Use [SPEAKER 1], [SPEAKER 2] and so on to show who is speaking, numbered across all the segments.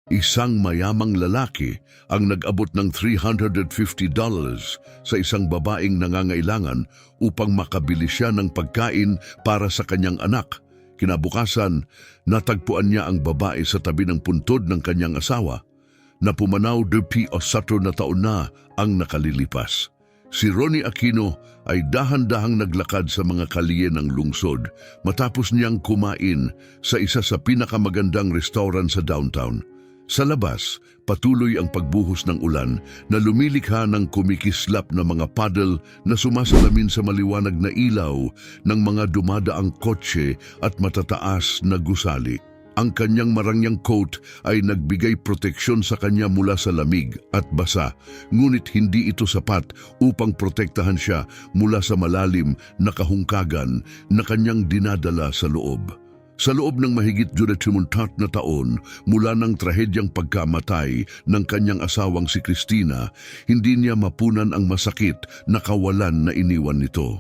[SPEAKER 1] Isang mayamang lalaki ang nag-abot ng $350 sa isang babaeng nangangailangan upang makabili siya ng pagkain para sa kanyang anak. Kinabukasan, natagpuan niya ang babae sa tabi ng puntod ng kanyang asawa na pumanaw 4 na taon na ang nakalilipas. Si Ronnie Aquino ay dahan-dahang naglakad sa mga kalye ng lungsod matapos niyang kumain sa isa sa pinakamagandang restaurant sa downtown. Sa labas, patuloy ang pagbuhos ng ulan na lumilikha ng kumikislap na mga paddle na sumasalamin sa maliwanag na ilaw ng mga dumadaang kotse at matataas na gusali. Ang kanyang marangyang coat ay nagbigay proteksyon sa kanya mula sa lamig at basa, ngunit hindi ito sapat upang protektahan siya mula sa malalim na kahungkagan na kanyang dinadala sa loob. Sa loob ng mahigit 18 na taon mula ng trahedyang pagkamatay ng kanyang asawang si Cristina, hindi niya mapunan ang masakit na kawalan na iniwan nito.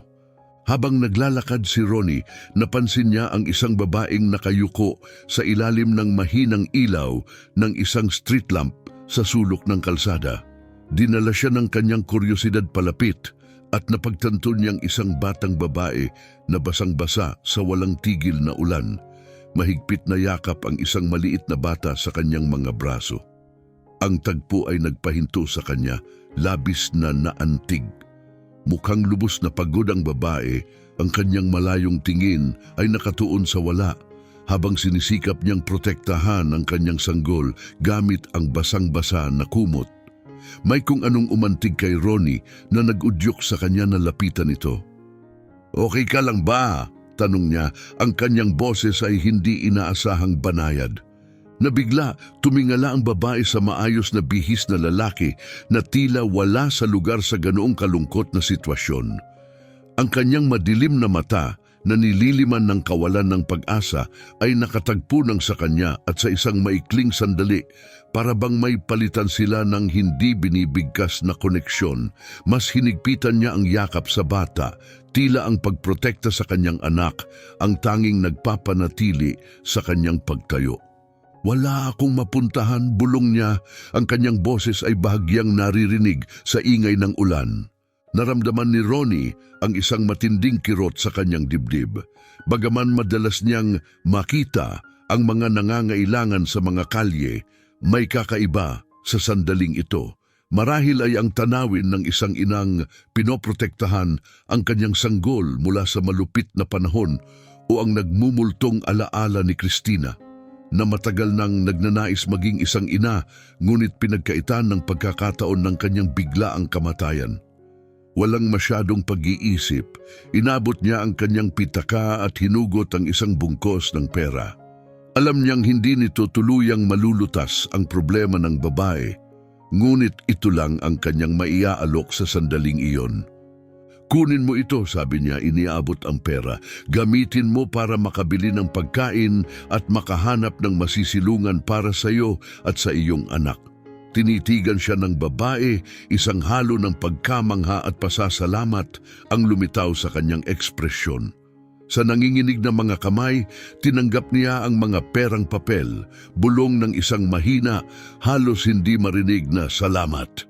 [SPEAKER 1] Habang naglalakad si Ronnie, napansin niya ang isang babaeng nakayuko sa ilalim ng mahinang ilaw ng isang street lamp sa sulok ng kalsada. Dinala siya ng kanyang kuryosidad palapit at napagtanto niyang isang batang babae na basang-basa sa walang tigil na ulan. Mahigpit na yakap ang isang maliit na bata sa kanyang mga braso. Ang tagpo ay nagpahinto sa kanya, labis na naantig. Mukhang lubos na pagod ang babae, ang kanyang malayong tingin ay nakatuon sa wala, habang sinisikap niyang protektahan ang kanyang sanggol gamit ang basang-basa na kumot. May kung anong umantig kay Ronnie na nag-udyok sa kanya na lapitan ito. "Okay ka lang ba?" tanong niya, ang kanyang boses ay hindi inaasahang banayad. Nabigla, tumingala ang babae sa maayos na bihis na lalaki na tila wala sa lugar sa ganoong kalungkot na sitwasyon. Ang kanyang madilim na mata na nililiman ng kawalan ng pag-asa ay nakatagpo ng sa kanya at sa isang maikling sandali, para bang may palitan sila ng hindi binibigkas na koneksyon. Mas hinigpitan niya ang yakap sa bata, tila ang pagprotekta sa kanyang anak ang tanging nagpapanatili sa kanyang pagtayo. "Wala akong mapuntahan," bulong niya. Ang kanyang boses ay bahagyang naririnig sa ingay ng ulan. Naramdaman ni Ronnie ang isang matinding kirot sa kanyang dibdib. Bagaman madalas niyang makita ang mga nangangailangan sa mga kalye, may kakaiba sa sandaling ito. Marahil ay ang tanawin ng isang inang pinoprotektahan ang kanyang sanggol mula sa malupit na panahon, o ang nagmumultong alaala ni Cristina na matagal nang nagnanais maging isang ina, ngunit pinagkaitan ng pagkakataon ng kanyang biglaang kamatayan. Walang masyadong pag-iisip, inabot niya ang kanyang pitaka at hinugot ang isang bungkos ng pera. Alam niyang hindi nito tuluyang malulutas ang problema ng babae, ngunit ito lang ang kanyang maiaalok sa sandaling iyon. "Kunin mo ito," sabi niya, iniabot ang pera. "Gamitin mo para makabili ng pagkain at makahanap ng masisilungan para sa iyo at sa iyong anak." Tinitigan siya ng babae, isang halo ng pagkamangha at pasasalamat ang lumitaw sa kanyang ekspresyon. Sa nanginginig na mga kamay, tinanggap niya ang mga perang papel, bulong ng isang mahina, halos hindi marinig na salamat.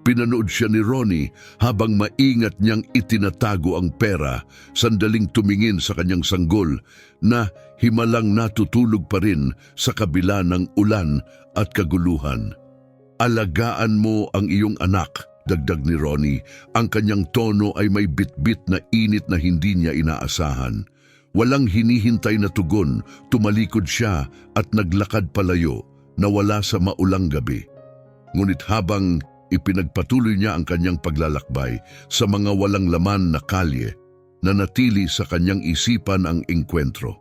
[SPEAKER 1] Pinanood siya ni Ronnie habang maingat niyang itinatago ang pera, sandaling tumingin sa kanyang sanggol na himalang natutulog pa rin sa kabila ng ulan at kaguluhan. "Alagaan mo ang iyong anak," dagdag ni Ronnie. Ang kanyang tono ay may bitbit na init na hindi niya inaasahan. Walang hinihintay na tugon, tumalikod siya at naglakad palayo, nawala sa maulang gabi. Ngunit habang ipinagpatuloy niya ang kanyang paglalakbay sa mga walang laman na kalye, nanatili sa kanyang isipan ang engkwentro.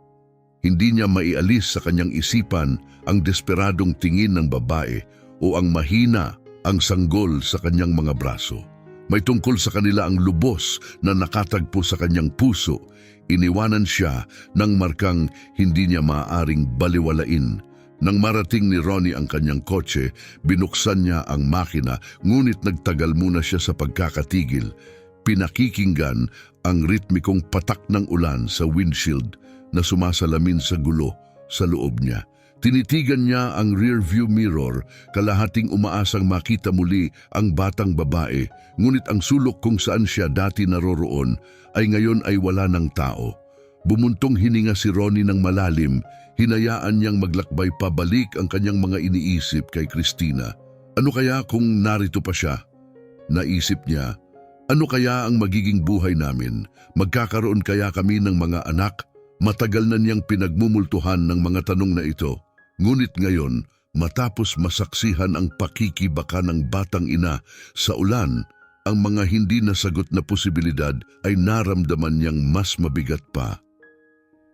[SPEAKER 1] Hindi niya maialis sa kanyang isipan ang desperadong tingin ng babae o ang mahina ang sanggol sa kanyang mga braso. May tungkol sa kanila ang lubos na nakatagpo sa kanyang puso. Iniwanan siya ng markang hindi niya maaaring baliwalain. Nang marating ni Ronnie ang kanyang kotse, binuksan niya ang makina, ngunit nagtagal muna siya sa pagkakatigil. Pinakikinggan ang ritmikong patak ng ulan sa windshield na sumasalamin sa gulo sa loob niya. Tinitigan niya ang rearview mirror, kalahating umaasang makita muli ang batang babae, ngunit ang sulok kung saan siya dati naroroon ay ngayon ay wala ng tao. Bumuntong hininga si Ronnie ng malalim, hinayaan niyang maglakbay pabalik ang kanyang mga iniisip kay Christina. Ano kaya kung narito pa siya? Naisip niya, ano kaya ang magiging buhay namin? Magkakaroon kaya kami ng mga anak? Matagal na niyang pinagmumultuhan ng mga tanong na ito. Ngunit ngayon, matapos masaksihan ang pakikibaka ng batang ina sa ulan, ang mga hindi nasagot na posibilidad ay naramdaman niyang mas mabigat pa.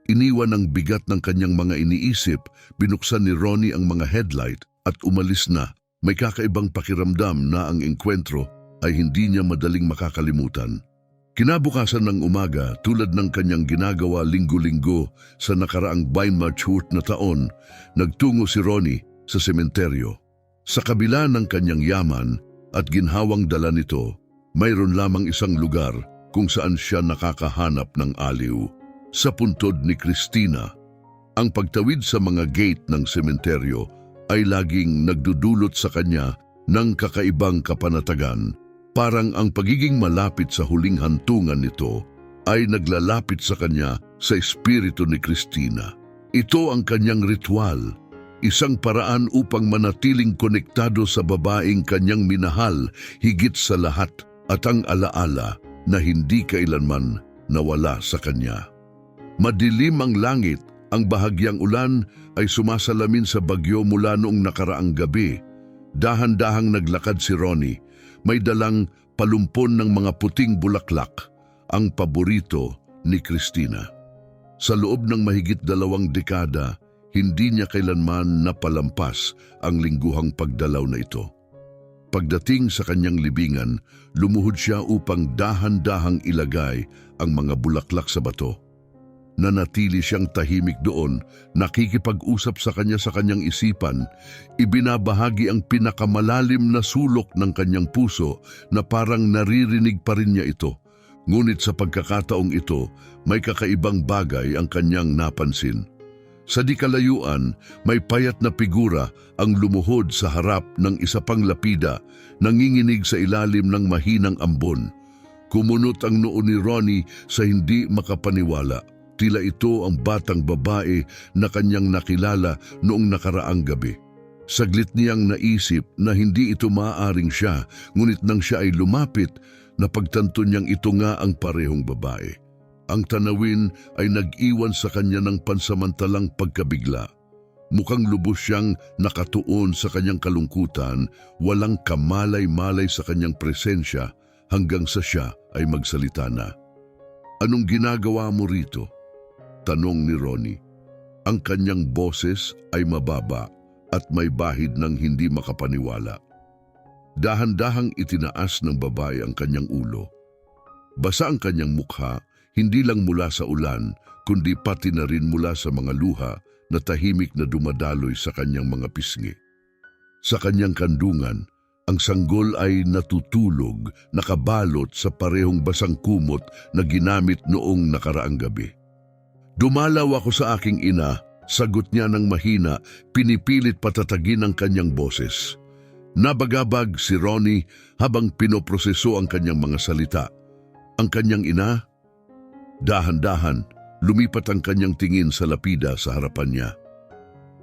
[SPEAKER 1] Iniwan ang bigat ng kanyang mga iniisip, binuksan ni Ronnie ang mga headlight at umalis na. May kakaibang pakiramdam na ang engkwentro ay hindi niya madaling makakalimutan. Kinabukasan ng umaga, tulad ng kanyang ginagawa linggo-linggo sa nakaraang Weihnachtshut na taon, nagtungo si Ronnie sa sementeryo. Sa kabila ng kanyang yaman at ginhawang dala nito, mayroon lamang isang lugar kung saan siya nakakahanap ng aliw. Sa puntod ni Christina, ang pagtawid sa mga gate ng sementeryo ay laging nagdudulot sa kanya ng kakaibang kapanatagan. Parang ang pagiging malapit sa huling hantungan nito ay naglalapit sa kanya sa espiritu ni Christina. Ito ang kanyang ritual, isang paraan upang manatiling konektado sa babaeng kanyang minahal higit sa lahat at ang alaala na hindi kailanman nawala sa kanya. Madilim ang langit, ang bahagyang ulan ay sumasalamin sa bagyo mula noong nakaraang gabi. Dahan-dahang naglakad si Ronnie. May dalang palumpon ng mga puting bulaklak, ang paborito ni Christina. Sa loob ng mahigit 2 dekada, hindi niya kailanman napalampas ang lingguhang pagdalaw na ito. Pagdating sa kanyang libingan, lumuhod siya upang dahan-dahang ilagay ang mga bulaklak sa bato. Nanatili siyang tahimik doon, nakikipag-usap sa kanyang isipan, ibinabahagi ang pinakamalalim na sulok ng kanyang puso na parang naririnig pa rin niya ito. Ngunit sa pagkakataong ito, may kakaibang bagay ang kanyang napansin. Sa di kalayuan, may payat na figura ang lumuhod sa harap ng isa pang lapida, nanginginig sa ilalim ng mahinang ambon. Kumunot ang noo ni Ronnie sa hindi makapaniwala. Tila ito ang batang babae na kanyang nakilala noong nakaraang gabi. Saglit niyang naisip na hindi ito maaaring siya, ngunit nang siya ay lumapit, napagtanto niyang ito nga ang parehong babae. Ang tanawin ay nag-iwan sa kanya ng pansamantalang pagkabigla. Mukhang lubos siyang nakatuon sa kanyang kalungkutan, walang kamalay-malay sa kanyang presensya hanggang sa siya ay magsalita na. "Anong ginagawa mo rito?" tanong ni Ronnie. Ang kanyang boses ay mababa at may bahid ng hindi makapaniwala. Dahan-dahang itinaas ng babae ang kanyang ulo. Basa ang kanyang mukha, hindi lang mula sa ulan, kundi pati na rin mula sa mga luha na tahimik na dumadaloy sa kanyang mga pisngi. Sa kanyang kandungan, ang sanggol ay natutulog, nakabalot sa parehong basang kumot na ginamit noong nakaraang gabi. "Dumalaw ako sa aking ina," sagot niya ng mahina, pinipilit patatagin ang kanyang boses. Nabagabag si Ronnie habang pinoproseso ang kanyang mga salita. Ang kanyang ina? Dahan-dahan, lumipat ang kanyang tingin sa lapida sa harapan niya.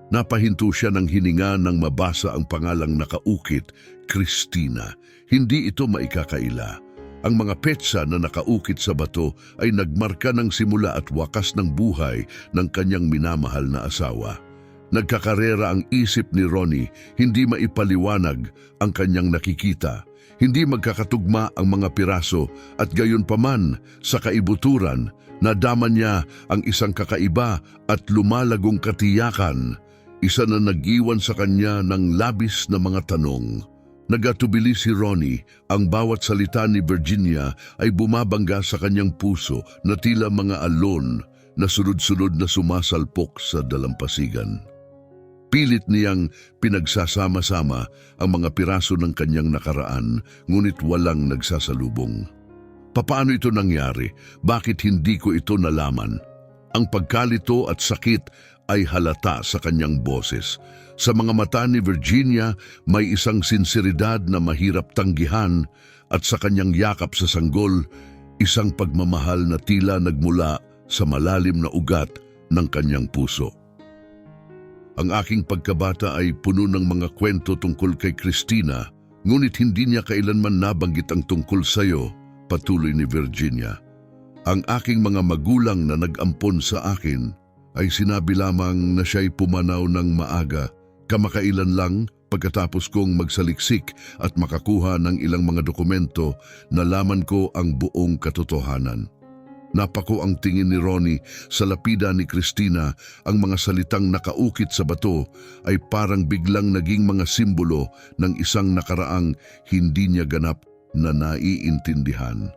[SPEAKER 1] Napahinto siya ng hininga nang mabasa ang pangalang nakaukit, Christina. Hindi ito maikakaila. Ang mga petsa na nakaukit sa bato ay nagmarka ng simula at wakas ng buhay ng kanyang minamahal na asawa. Nagkakarera ang isip ni Ronnie, hindi maipaliwanag ang kanyang nakikita. Hindi magkakatugma ang mga piraso at gayon paman sa kaibuturan, nadama niya ang isang kakaiba at lumalagong katiyakan, isa na nag-iwan sa kanya ng labis na mga tanong. Nagatubili si Ronnie, ang bawat salita ni Virginia ay bumabangga sa kanyang puso na tila mga alon na sunod-sunod na sumasalpok sa dalampasigan. Pilit niyang pinagsasama-sama ang mga piraso ng kanyang nakaraan, ngunit walang nagsasalubong. Papaano ito nangyari? Bakit hindi ko ito nalaman? Ang pagkalito at sakit ay halata sa kanyang boses. Sa mga mata ni Virginia, may isang sinseridad na mahirap tanggihan at sa kanyang yakap sa sanggol, isang pagmamahal na tila nagmula sa malalim na ugat ng kanyang puso. Ang aking pagkabata ay puno ng mga kwento tungkol kay Christina, ngunit hindi niya kailanman nabanggit ang tungkol sa'yo, patuloy ni Virginia. Ang aking mga magulang na nag-ampon sa akin ay sinabi lamang na siya'y pumanaw ng maaga, kamakailan lang pagkatapos kong magsaliksik at makakuha ng ilang mga dokumento, nalaman ko ang buong katotohanan. Napako ang tingin ni Ronnie sa lapida ni Christina, ang mga salitang nakaukit sa bato ay parang biglang naging mga simbolo ng isang nakaraang hindi niya ganap na naiintindihan.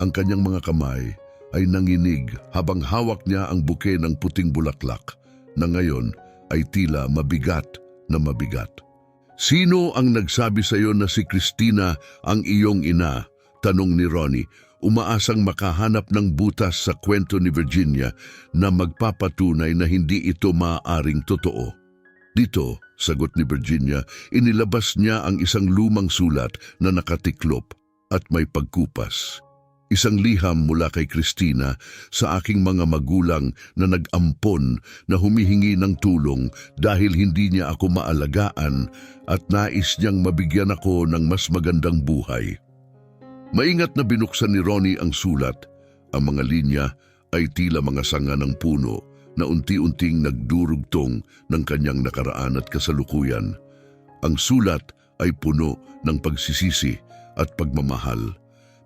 [SPEAKER 1] Ang kanyang mga kamay ay nanginig habang hawak niya ang buke ng puting bulaklak na ngayon ay tila mabigat na mabigat. Sino ang nagsabi sa iyo na si Christina ang iyong ina? Tanong ni Ronnie, umaasang makahanap ng butas sa kwento ni Virginia na magpapatunay na hindi ito maaaring totoo. Dito, sagot ni Virginia, inilabas niya ang isang lumang sulat na nakatiklop at may pagkupas. Isang liham mula kay Christina sa aking mga magulang na nag-ampon na humihingi ng tulong dahil hindi niya ako maalagaan at nais niyang mabigyan ako ng mas magandang buhay. Maingat na binuksan ni Ronnie ang sulat. Ang mga linya ay tila mga sanga ng puno na unti-unting nagdurugtong ng kanyang nakaraan at kasalukuyan. Ang sulat ay puno ng pagsisisi at pagmamahal.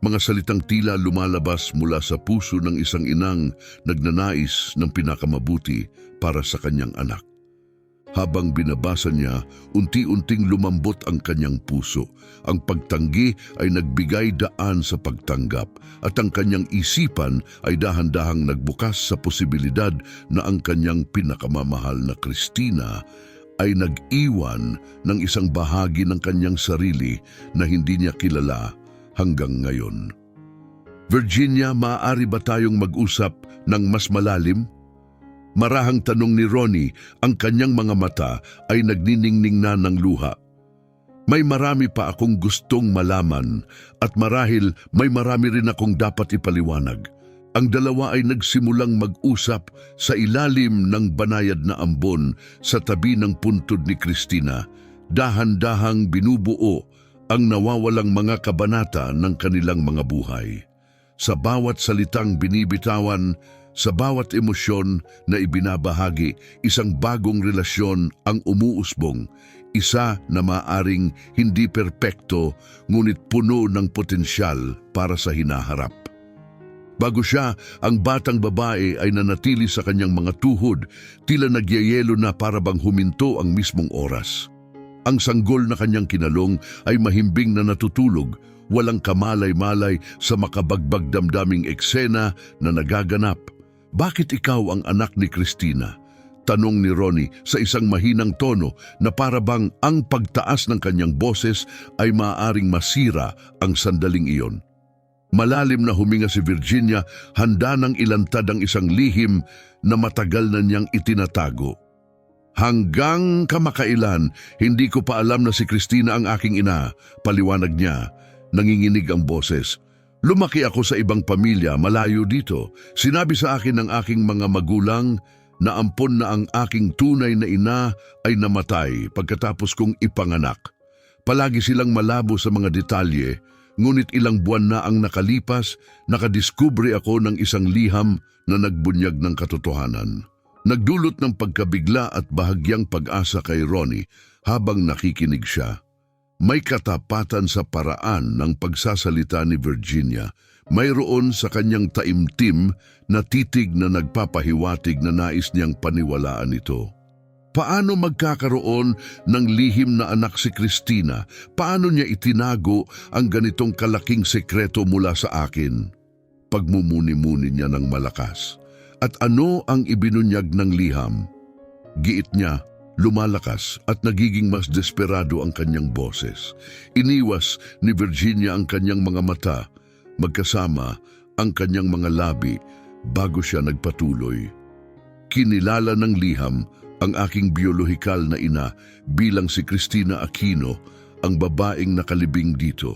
[SPEAKER 1] Mga salitang tila lumalabas mula sa puso ng isang inang nagnanais ng pinakamabuti para sa kanyang anak. Habang binabasa niya, unti-unting lumambot ang kanyang puso. Ang pagtanggi ay nagbigay daan sa pagtanggap at ang kanyang isipan ay dahan-dahang nagbukas sa posibilidad na ang kanyang pinakamamahal na Christina ay nag-iwan ng isang bahagi ng kanyang sarili na hindi niya kilala hanggang ngayon. Virginia, maaari ba tayong mag-usap ng mas malalim? Marahang tanong ni Ronnie, ang kanyang mga mata ay nagniningning na ng luha. May marami pa akong gustong malaman at marahil may marami rin akong dapat ipaliwanag. Ang dalawa ay nagsimulang mag-usap sa ilalim ng banayad na ambon sa tabi ng puntod ni Christina. Dahan-dahang binubuo ang nawawalang mga kabanata ng kanilang mga buhay. Sa bawat salitang binibitawan, sa bawat emosyon na ibinabahagi, isang bagong relasyon ang umuusbong, isa na maaring hindi perpekto ngunit puno ng potensyal para sa hinaharap. Bago siya, ang batang babae ay nanatili sa kanyang mga tuhod, tila nagyayelo na para bang huminto ang mismong oras. Ang sanggol na kanyang kinalong ay mahimbing na natutulog, walang kamalay-malay sa makabagbag damdaming eksena na nagaganap. Bakit ikaw ang anak ni Christina? Tanong ni Ronnie sa isang mahinang tono na para bang ang pagtaas ng kanyang boses ay maaaring masira ang sandaling iyon. Malalim na huminga si Virginia, handa nang ilantad ang isang lihim na matagal na niyang itinatago. Hanggang kamakailan, hindi ko pa alam na si Christina ang aking ina, paliwanag niya. Nanginginig ang boses. Lumaki ako sa ibang pamilya malayo dito. Sinabi sa akin ng aking mga magulang na ampon na ang aking tunay na ina ay namatay pagkatapos kong ipanganak. Palagi silang malabo sa mga detalye, ngunit ilang buwan na ang nakalipas, nakadiskubre ako ng isang liham na nagbunyag ng katotohanan. Nagdulot ng pagkabigla at bahagyang pag-asa kay Ronnie habang nakikinig siya. May katapatan sa paraan ng pagsasalita ni Virginia. Mayroon sa kanyang taimtim na titig na nagpapahiwatig na nais niyang paniwalaan ito. Paano magkakaroon ng lihim na anak si Christina? Paano niya itinago ang ganitong kalaking sekreto mula sa akin? Pagmumuni-muni niya ng malakas. At ano ang ibinunyag ng liham? Giit niya, lumalakas at nagiging mas desperado ang kanyang boses. Iniwas ni Virginia ang kanyang mga mata, magkasama ang kanyang mga labi bago siya nagpatuloy. Kinilala ng liham ang aking biolohikal na ina bilang si Cristina Aquino, ang babaeng nakalibing dito.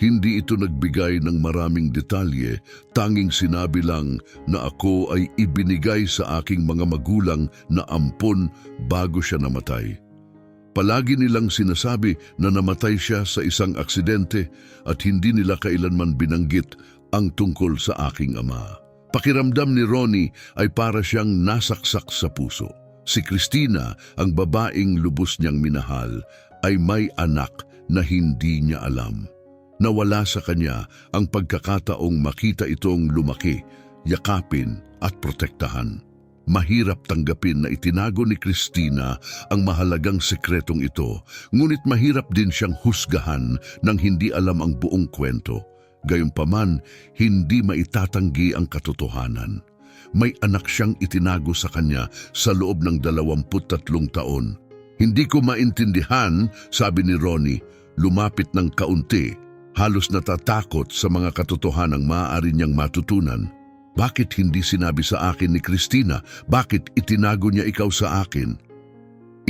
[SPEAKER 1] Hindi ito nagbigay ng maraming detalye, tanging sinabi lang na ako ay ibinigay sa aking mga magulang na ampon bago siya namatay. Palagi nilang sinasabi na namatay siya sa isang aksidente at hindi nila kailanman binanggit ang tungkol sa aking ama. Pakiramdam ni Ronnie ay para siyang nasaksak sa puso. Si Cristina, ang babaeng lubos niyang minahal, ay may anak na hindi niya alam. Nawala sa kanya ang pagkakataong makita itong lumaki, yakapin at protektahan. Mahirap tanggapin na itinago ni Cristina ang mahalagang sekretong ito, ngunit mahirap din siyang husgahan nang hindi alam ang buong kwento. Gayunpaman, hindi maitatanggi ang katotohanan. May anak siyang itinago sa kanya sa loob ng 23 taon. Hindi ko maintindihan, sabi ni Ronnie, lumapit ng kaunti. Halos natatakot sa mga katotohanang maaari niyang matutunan. Bakit hindi sinabi sa akin ni Cristina? Bakit itinago niya ikaw sa akin?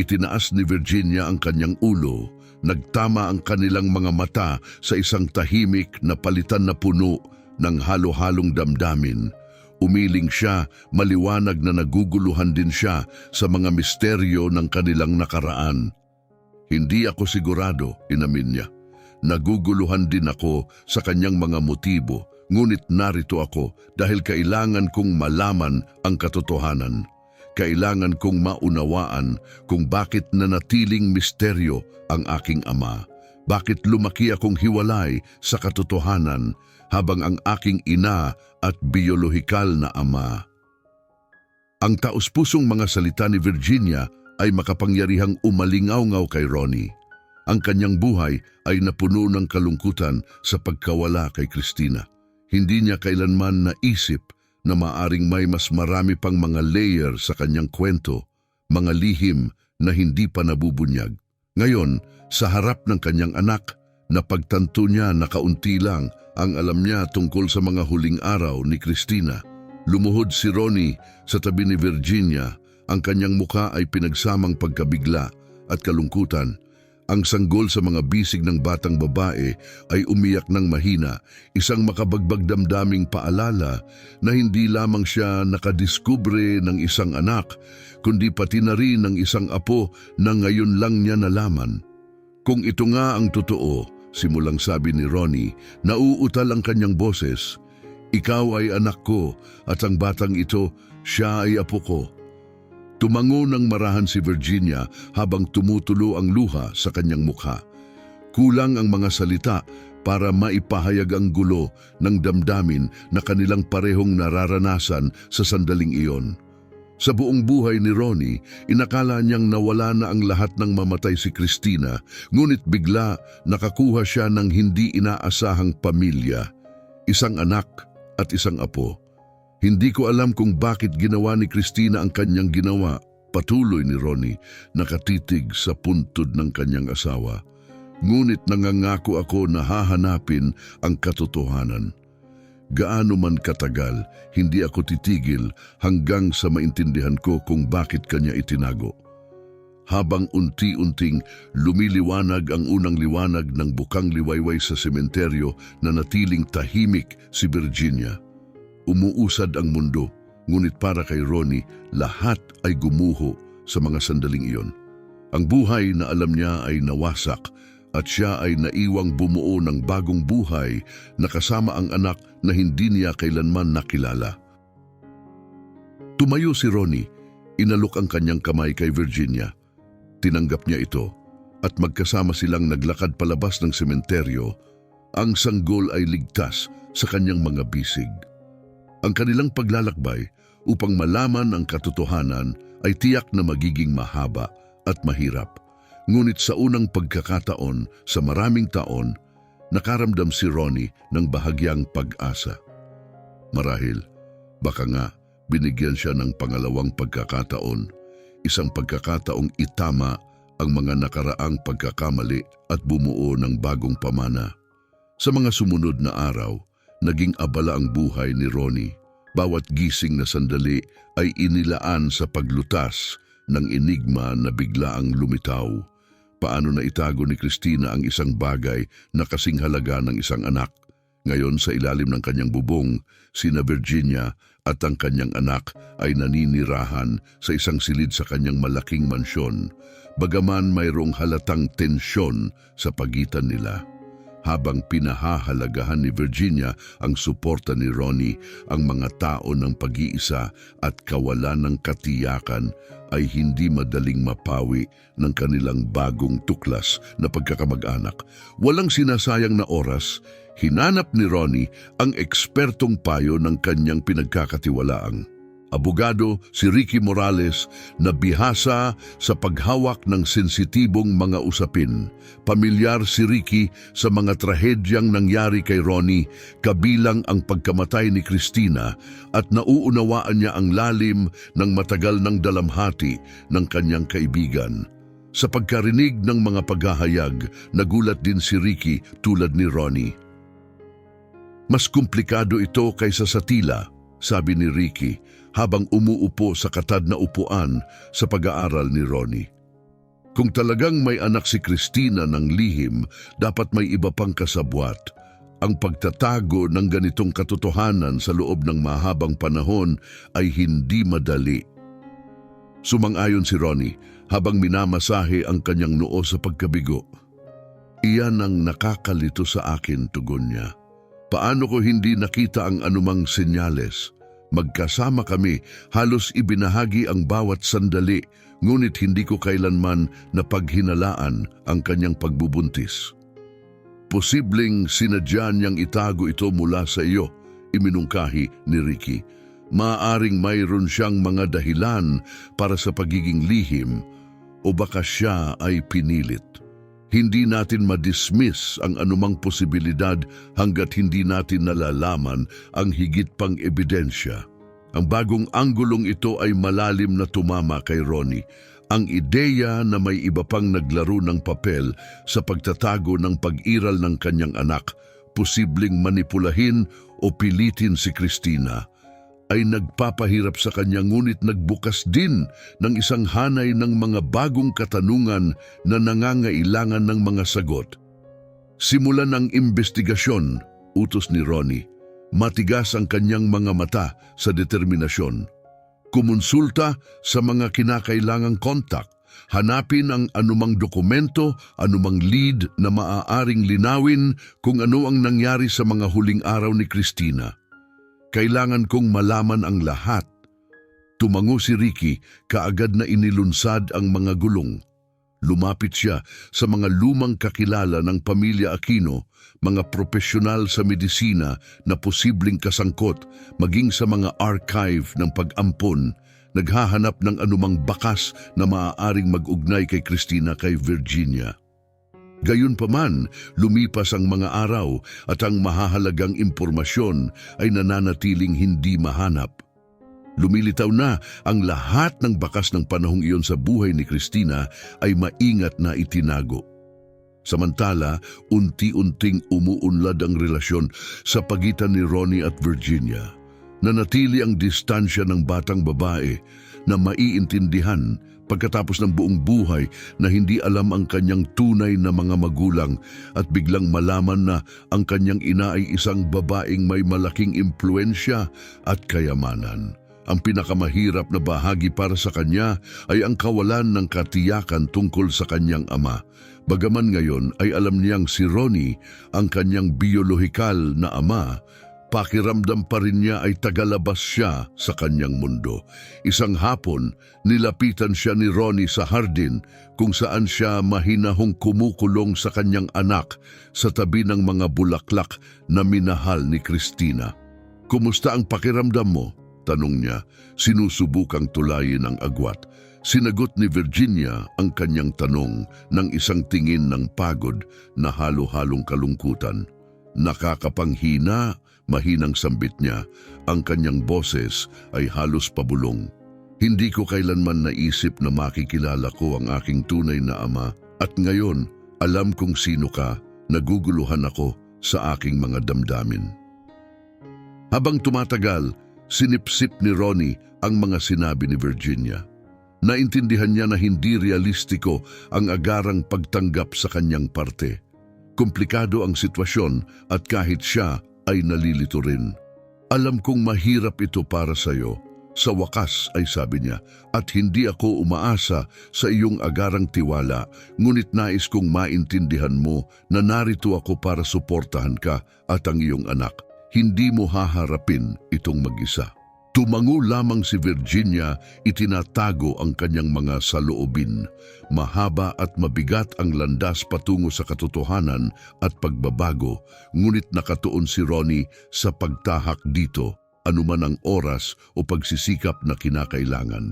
[SPEAKER 1] Itinaas ni Virginia ang kanyang ulo. Nagtama ang kanilang mga mata sa isang tahimik na palitan na puno ng halo-halong damdamin. Umiling siya, maliwanag na naguguluhan din siya sa mga misteryo ng kanilang nakaraan. Hindi ako sigurado, inamin niya. Naguguluhan din ako sa kanyang mga motibo, ngunit narito ako dahil kailangan kong malaman ang katotohanan. Kailangan kong maunawaan kung bakit nanatiling misteryo ang aking ama. Bakit lumaki akong hiwalay sa katotohanan habang ang aking ina at biolohikal na ama. Ang taus-pusong mga salita ni Virginia ay makapangyarihang umalingaw-ngaw kay Ronnie. Ang kanyang buhay ay napuno ng kalungkutan sa pagkawala kay Cristina. Hindi niya kailanman naisip na maaring may mas marami pang mga layer sa kanyang kwento, mga lihim na hindi pa nabubunyag. Ngayon, sa harap ng kanyang anak, napagtanto niya na kaunti lang ang alam niya tungkol sa mga huling araw ni Cristina. Lumuhod si Ronnie sa tabi ni Virginia, ang kanyang muka ay pinagsamang pagkabigla at kalungkutan. Ang sanggol sa mga bisig ng batang babae ay umiyak ng mahina, isang makabagbag damdaming paalala na hindi lamang siya nakadiskubre ng isang anak, kundi pati na rin ng isang apo na ngayon lang niya nalaman. Kung ito nga ang totoo, simulang sabi ni Ronnie, nauutal ang kanyang boses, ikaw ay anak ko at ang batang ito, siya ay apo ko. Tumango ng marahan si Virginia habang tumutulo ang luha sa kanyang mukha. Kulang ang mga salita para maipahayag ang gulo ng damdamin na kanilang parehong nararanasan sa sandaling iyon. Sa buong buhay ni Ronnie, inakala niyang nawala na ang lahat ng mamatay si Cristina, ngunit bigla nakakuha siya ng hindi inaasahang pamilya, isang anak at isang apo. Hindi ko alam kung bakit ginawa ni Cristina ang kanyang ginawa, patuloy ni Ronnie, nakatitig sa puntod ng kanyang asawa. Ngunit nangangako ako na hahanapin ang katotohanan. Gaano man katagal, hindi ako titigil hanggang sa maintindihan ko kung bakit kanya itinago. Habang unti-unting lumiliwanag ang unang liwanag ng bukang liwayway sa sementeryo na natiling tahimik si Virginia. Umuusad ang mundo, ngunit para kay Ronnie, lahat ay gumuho sa mga sandaling iyon. Ang buhay na alam niya ay nawasak at siya ay naiwang bumuo ng bagong buhay na kasama ang anak na hindi niya kailanman nakilala. Tumayo si Ronnie, inalok ang kanyang kamay kay Virginia. Tinanggap niya ito at magkasama silang naglakad palabas ng sementeryo. Ang sanggol ay ligtas sa kanyang mga bisig. Ang kanilang paglalakbay upang malaman ang katotohanan ay tiyak na magiging mahaba at mahirap. Ngunit sa unang pagkakataon sa maraming taon, nakaramdam si Ronnie ng bahagyang pag-asa. Marahil, baka nga binigyan siya ng pangalawang pagkakataon, isang pagkakataong itama ang mga nakaraang pagkakamali at bumuo ng bagong pamana. Sa mga sumunod na araw, naging abala ang buhay ni Ronnie. Bawat gising na sandali ay inilaan sa paglutas ng enigma na biglaang lumitaw. Paano na itago ni Cristina ang isang bagay na kasing halaga ng isang anak? Ngayon sa ilalim ng kanyang bubong, sina Virginia at ang kanyang anak ay naninirahan sa isang silid sa kanyang malaking mansyon, bagaman mayroong halatang tensyon sa pagitan nila. Habang pinahahalagahan ni Virginia ang suporta ni Ronnie, ang mga tao ng pag-iisa at kawalan ng katiyakan ay hindi madaling mapawi ng kanilang bagong tuklas na pagkakamag-anak. Walang sinasayang na oras, hinanap ni Ronnie ang ekspertong payo ng kanyang pinagkakatiwalaang abogado si Ricky Morales na bihasa sa paghawak ng sensitibong mga usapin. Pamilyar si Ricky sa mga trahedyang nangyari kay Ronnie, kabilang ang pagkamatay ni Cristina, at nauunawaan niya ang lalim ng matagal ng dalamhati ng kanyang kaibigan. Sa pagkarinig ng mga paghahayag, nagulat din si Ricky tulad ni Ronnie. Mas komplikado ito kaysa sa tila, sabi ni Ricky habang umuupo sa katad na upuan sa pag-aaral ni Ronnie. Kung talagang may anak si Cristina ng lihim, dapat may iba pang kasabwat. Ang pagtatago ng ganitong katotohanan sa loob ng mahabang panahon ay hindi madali. Sumang-ayon si Ronnie habang minamasahe ang kanyang noo sa pagkabigo. Iyan ang nakakalito sa akin, tugon niya. Paano ko hindi nakita ang anumang senyales? Magkasama kami, halos ibinahagi ang bawat sandali, ngunit hindi ko kailanman napaghinalaan ang kanyang pagbubuntis. Posibleng sinadya niyang itago ito mula sa iyo, iminungkahi ni Ricky. Maaaring mayroon siyang mga dahilan para sa pagiging lihim o baka siya ay pinilit. Hindi natin madismiss ang anumang posibilidad hanggat hindi natin nalalaman ang higit pang ebidensya. Ang bagong anggulong ito ay malalim na tumama kay Ronnie. Ang ideya na may iba pang naglaro ng papel sa pagtatago ng pag-iral ng kanyang anak, posibleng manipulahin o pilitin si Cristina, ay nagpapahirap sa kanya, ngunit nagbukas din ng isang hanay ng mga bagong katanungan na nangangailangan ng mga sagot. Simulan ang investigasyon, utos ni Ronnie. Matigas ang kanyang mga mata sa determinasyon. Kumonsulta sa mga kinakailangang kontak. Hanapin ang anumang dokumento, anumang lead na maaaring linawin kung ano ang nangyari sa mga huling araw ni Cristina. Kailangan kong malaman ang lahat. Tumango si Ricky, kaagad na inilunsad ang mga gulong. Lumapit siya sa mga lumang kakilala ng pamilya Aquino, mga profesional sa medisina na posibleng kasangkot, maging sa mga archive ng pag-ampon, naghahanap ng anumang bakas na maaaring mag-ugnay kay Cristina kay Virginia. Gayunpaman, lumipas ang mga araw at ang mahahalagang impormasyon ay nananatiling hindi mahanap. Lumilitaw na ang lahat ng bakas ng panahong iyon sa buhay ni Cristina ay maingat na itinago. Samantala, unti-unting umuunlad ang relasyon sa pagitan ni Ronnie at Virginia. Nanatili ang distansya ng batang babae na maiintindihan pagkatapos ng buong buhay na hindi alam ang kanyang tunay na mga magulang at biglang malaman na ang kanyang ina ay isang babaeng may malaking impluensya at kayamanan. Ang pinakamahirap na bahagi para sa kanya ay ang kawalan ng katiyakan tungkol sa kanyang ama. Bagaman ngayon ay alam niyang si Ronnie ang kanyang biolohikal na ama, pakiramdam pa rin niya ay tagalabas siya sa kanyang mundo. Isang hapon, nilapitan siya ni Ronnie sa hardin kung saan siya mahinahong kumukulong sa kanyang anak sa tabi ng mga bulaklak na minahal ni Cristina. "Kumusta ang pakiramdam mo?" tanong niya, sinusubukang tulayin ang agwat. Sinagot ni Virginia ang kanyang tanong ng isang tingin ng pagod na halo-halong kalungkutan. Nakakapanghina, mahinang sambit niya, ang kanyang boses ay halos pabulong. "Hindi ko kailanman naisip na makikilala ko ang aking tunay na ama, at ngayon alam kong sino ka, naguguluhan ako sa aking mga damdamin." Habang tumatagal, Sinipsip ni Ronnie ang mga sinabi ni Virginia. Naintindihan niya na hindi realistiko ang agarang pagtanggap sa kanyang parte. Komplikado ang sitwasyon at kahit siya ay nalilito rin. Alam kong mahirap ito para sa'yo. Sa wakas ay sabi niya, at hindi ako umaasa sa iyong agarang tiwala, ngunit nais kong maintindihan mo na narito ako para suportahan ka at ang iyong anak. Hindi mo haharapin itong mag-isa. Tumango lamang si Virginia, itinatago ang kanyang mga saloobin. Mahaba at mabigat ang landas patungo sa katotohanan at pagbabago, ngunit nakatuon si Ronnie sa pagtahak dito, anuman ang oras o pagsisikap na kinakailangan.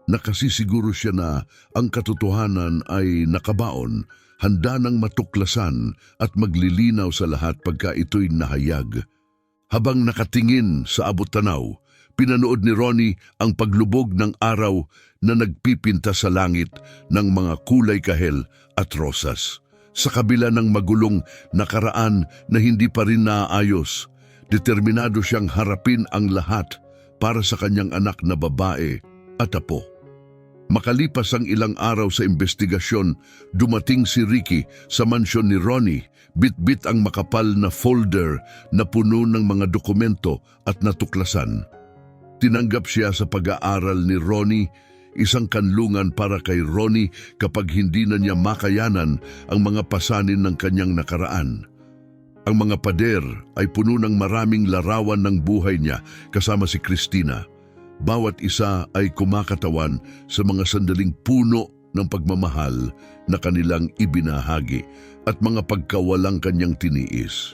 [SPEAKER 1] Nakasisiguro siya na ang katotohanan ay nakabaon, handa ng matuklasan at maglilinaw sa lahat pagka ito'y nahayag. Habang nakatingin sa abot-tanaw, pinanood ni Ronnie ang paglubog ng araw na nagpipinta sa langit ng mga kulay kahel at rosas. Sa kabila ng magulong nakaraan na hindi pa rin naayos, determinado siyang harapin ang lahat para sa kanyang anak na babae at apo. Makalipas ang ilang araw sa investigasyon, dumating si Ricky sa mansyon ni Ronnie, bit-bit ang makapal na folder na puno ng mga dokumento at natuklasan. Tinanggap siya sa pag-aaral ni Ronnie, isang kanlungan para kay Ronnie kapag hindi na niya makayanan ang mga pasanin ng kanyang nakaraan. Ang mga pader ay puno ng maraming larawan ng buhay niya kasama si Christina. Bawat isa ay kumakatawan sa mga sandaling puno ng pagmamahal na kanilang ibinahagi at mga pagkawalang kanyang tiniis.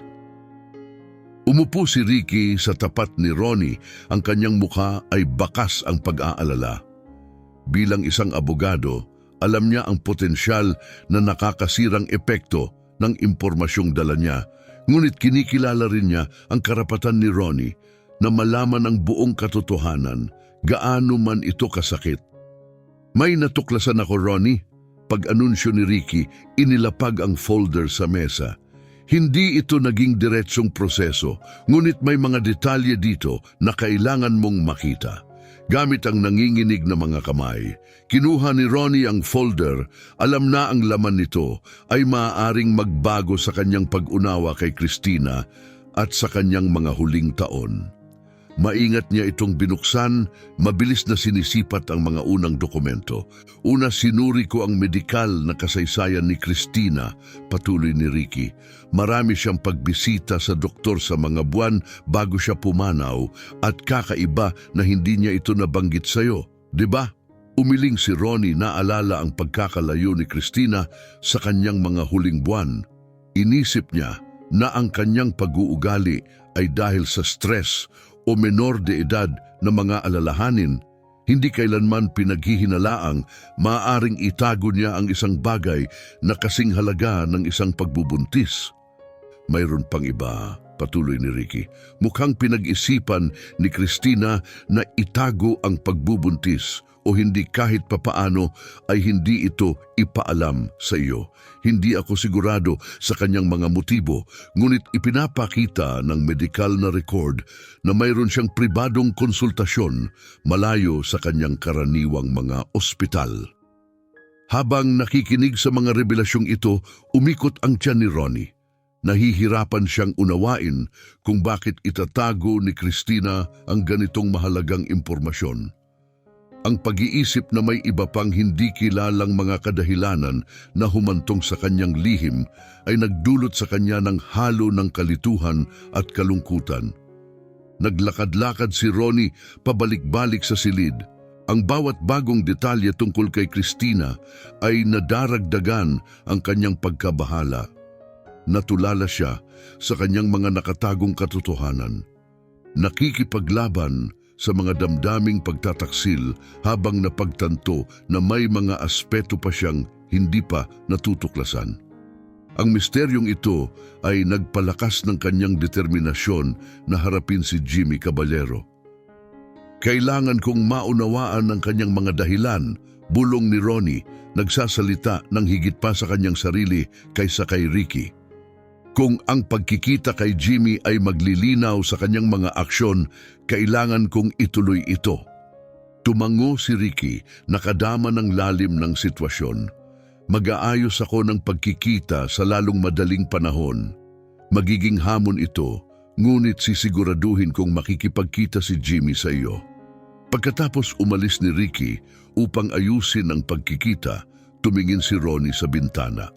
[SPEAKER 1] Umupo si Ricky sa tapat ni Ronnie, ang kanyang mukha ay bakas ang pag-aalala. Bilang isang abogado, alam niya ang potensyal na nakakasirang epekto ng impormasyong dala niya, ngunit kinikilala rin niya ang karapatan ni Ronnie na malaman ang buong katotohanan, gaano man ito kasakit. May natuklasan ako, Ronnie. Pag-anunsyo ni Ricky, inilapag ang folder sa mesa. Hindi ito naging diretsong proseso, ngunit may mga detalye dito na kailangan mong makita. Gamit ang nanginginig na mga kamay, kinuha ni Ronnie ang folder. Alam na ang laman nito ay maaaring magbago sa kanyang pag-unawa kay Christina at sa kanyang mga huling taon. Maingat niya itong binuksan, mabilis na sinisipat ang mga unang dokumento. Una, sinuri ko ang medikal na kasaysayan ni Christina, patuloy ni Ricky. Marami siyang pagbisita sa doktor sa mga buwan bago siya pumanaw at kakaiba na hindi niya ito nabanggit sa'yo, di ba? Umiling si Ronnie, naalala ang pagkakalayo ni Christina sa kanyang mga huling buwan. Inisip niya na ang kanyang pag-uugali ay dahil sa stress o menor de edad na mga alalahanin. Hindi kailanman pinaghihinalaang maaaring itago niya ang isang bagay na kasing halaga ng isang pagbubuntis. Mayroon pang iba, patuloy ni Ricky. Mukhang pinag-isipan ni Christina na itago ang pagbubuntis o hindi kahit papaano ay hindi ito ipaalam sa iyo. Hindi ako sigurado sa kanyang mga motibo, ngunit ipinapakita ng medical na record na mayroon siyang pribadong konsultasyon malayo sa kanyang karaniwang mga ospital. Habang nakikinig sa mga revelasyong ito, umikot ang tiyan ni Ronnie. Nahihirapan siyang unawain kung bakit itatago ni Christina ang ganitong mahalagang impormasyon. Ang pag-iisip na may iba pang hindi kilalang mga kadahilanan na humantong sa kanyang lihim ay nagdulot sa kanya ng halo ng kalituhan at kalungkutan. Naglakad-lakad si Ronnie pabalik-balik sa silid. Ang bawat bagong detalye tungkol kay Christina ay nadaragdagan ang kanyang pagkabahala. Natulala siya sa kanyang mga nakatagong katotohanan. Nakikipaglaban sa mga damdaming pagtataksil habang napagtanto na may mga aspeto pa siyang hindi pa natutuklasan. Ang misteryong ito ay nagpalakas ng kanyang determinasyon na harapin si Jimmy Caballero. Kailangan kong maunawaan ang kanyang mga dahilan, bulong ni Ronnie, nagsasalita ng higit pa sa kanyang sarili kaysa kay Ricky. Kung ang pagkikita kay Jimmy ay maglilinaw sa kanyang mga aksyon, kailangan kong ituloy ito. Tumango si Ricky, nakadama ng lalim ng sitwasyon. Mag-aayos ako ng pagkikita sa lalong madaling panahon. Magiging hamon ito, ngunit sisiguraduhin kong makikipagkita si Jimmy sa iyo. Pagkatapos umalis ni Ricky upang ayusin ang pagkikita, tumingin si Ronnie sa bintana.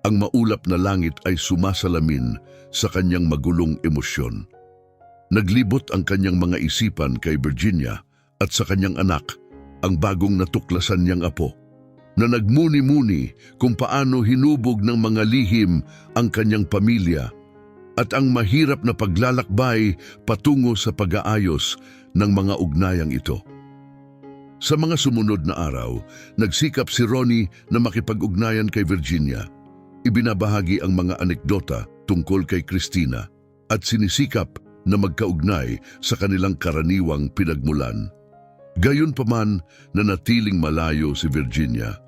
[SPEAKER 1] Ang maulap na langit ay sumasalamin sa kanyang magulong emosyon. Naglibot ang kanyang mga isipan kay Virginia at sa kanyang anak, ang bagong natuklasan niyang apo, na nagmuni-muni kung paano hinubog ng mga lihim ang kanyang pamilya at ang mahirap na paglalakbay patungo sa pag-aayos ng mga ugnayang ito. Sa mga sumunod na araw, nagsikap si Ronnie na makipag-ugnayan kay Virginia. Ibinabahagi ang mga anekdota tungkol kay Christina at sinisikap na magkaugnay sa kanilang karaniwang pinagmulan. Gayunpaman, nanatiling malayo si Virginia.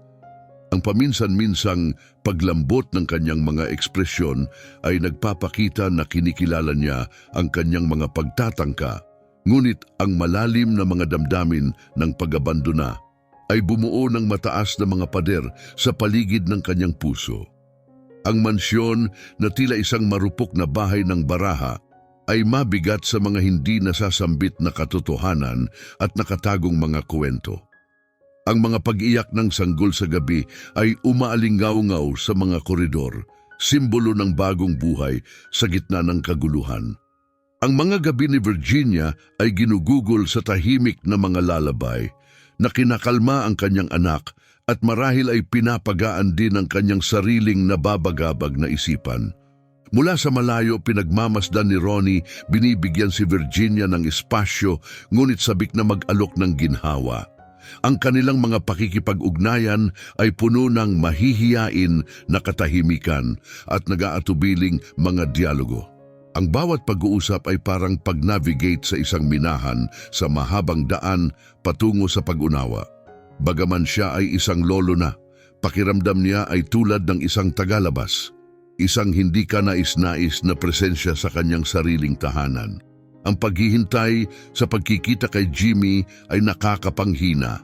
[SPEAKER 1] Ang paminsan-minsang paglambot ng kanyang mga ekspresyon ay nagpapakita na kinikilala niya ang kanyang mga pagtatangka, ngunit ang malalim na mga damdamin ng pag-abandona ay bumuo ng mataas na mga pader sa paligid ng kanyang puso. Ang mansyon na tila isang marupok na bahay ng baraha ay mabigat sa mga hindi nasasambit na katotohanan at nakatagong mga kwento. Ang mga pag-iyak ng sanggol sa gabi ay umaalingaw-ngaw sa mga koridor, simbolo ng bagong buhay sa gitna ng kaguluhan. Ang mga gabi ni Virginia ay ginugugol sa tahimik na mga lalabay na kinakalma ang kanyang anak at marahil ay pinapagaan din ang kanyang sariling nababagabag na isipan. Mula sa malayo, pinagmamasdan ni Ronnie, binibigyan si Virginia ng espasyo, ngunit sabik na mag-alok ng ginhawa. Ang kanilang mga pakikipag-ugnayan ay puno ng mahihiyain na katahimikan at nag-aatubiling mga dialogo. Ang bawat pag-uusap ay parang pag-navigate sa isang minahan sa mahabang daan patungo sa pag-unawa. Bagaman siya ay isang lolo na, pakiramdam niya ay tulad ng isang tagalabas, isang hindi kanais-nais na presensya sa kanyang sariling tahanan. Ang paghihintay sa pagkikita kay Jimmy ay nakakapanghina.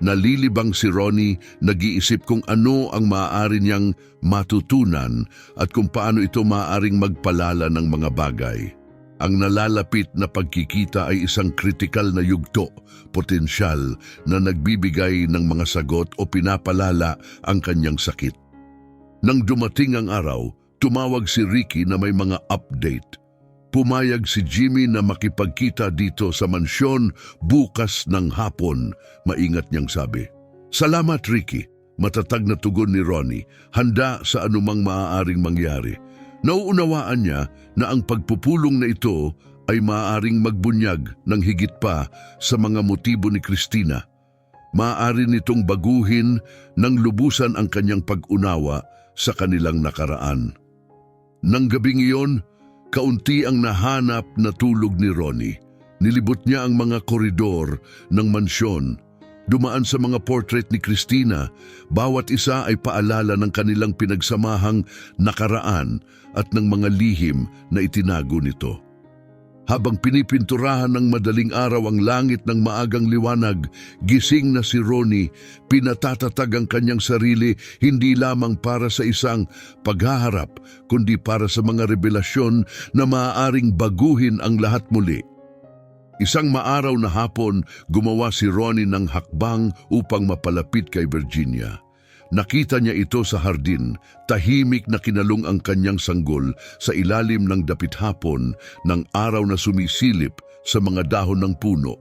[SPEAKER 1] Nalilibang si Ronnie, nag-iisip kung ano ang maaari niyang matutunan at kung paano ito maaaring magpalala ng mga bagay. Ang nalalapit na pagkikita ay isang kritikal na yugto, potensyal na nagbibigay ng mga sagot o pinapalala ang kanyang sakit. Nang dumating ang araw, tumawag si Ricky na may mga update. Pumayag si Jimmy na makipagkita dito sa mansyon bukas ng hapon, maingat niyang sabi. Salamat Ricky, matatag na tugon ni Ronnie, handa sa anumang maaaring mangyari. Nauunawaan niya na ang pagpupulong na ito ay maaaring magbunyag ng higit pa sa mga motibo ni Christina. Maaari nitong baguhin ng lubusan ang kanyang pag-unawa sa kanilang nakaraan. Nang gabing iyon, kaunti ang nahanap na tulog ni Ronnie. Nilibot niya ang mga koridor ng mansyon. Dumaan sa mga portrait ni Christina, bawat isa ay paalala ng kanilang pinagsamahang nakaraan at ng mga lihim na itinago nito. Habang pinipinturahan ng madaling araw ang langit ng maagang liwanag, gising na si Ronnie, pinatatatag ang kanyang sarili hindi lamang para sa isang paghaharap, kundi para sa mga revelasyon na maaaring baguhin ang lahat muli. Isang maaraw na hapon, gumawa si Ronnie ng hakbang upang mapalapit kay Virginia. Nakita niya ito sa hardin, tahimik na kinalong ang kanyang sanggol sa ilalim ng dapit hapon ng araw na sumisilip sa mga dahon ng puno,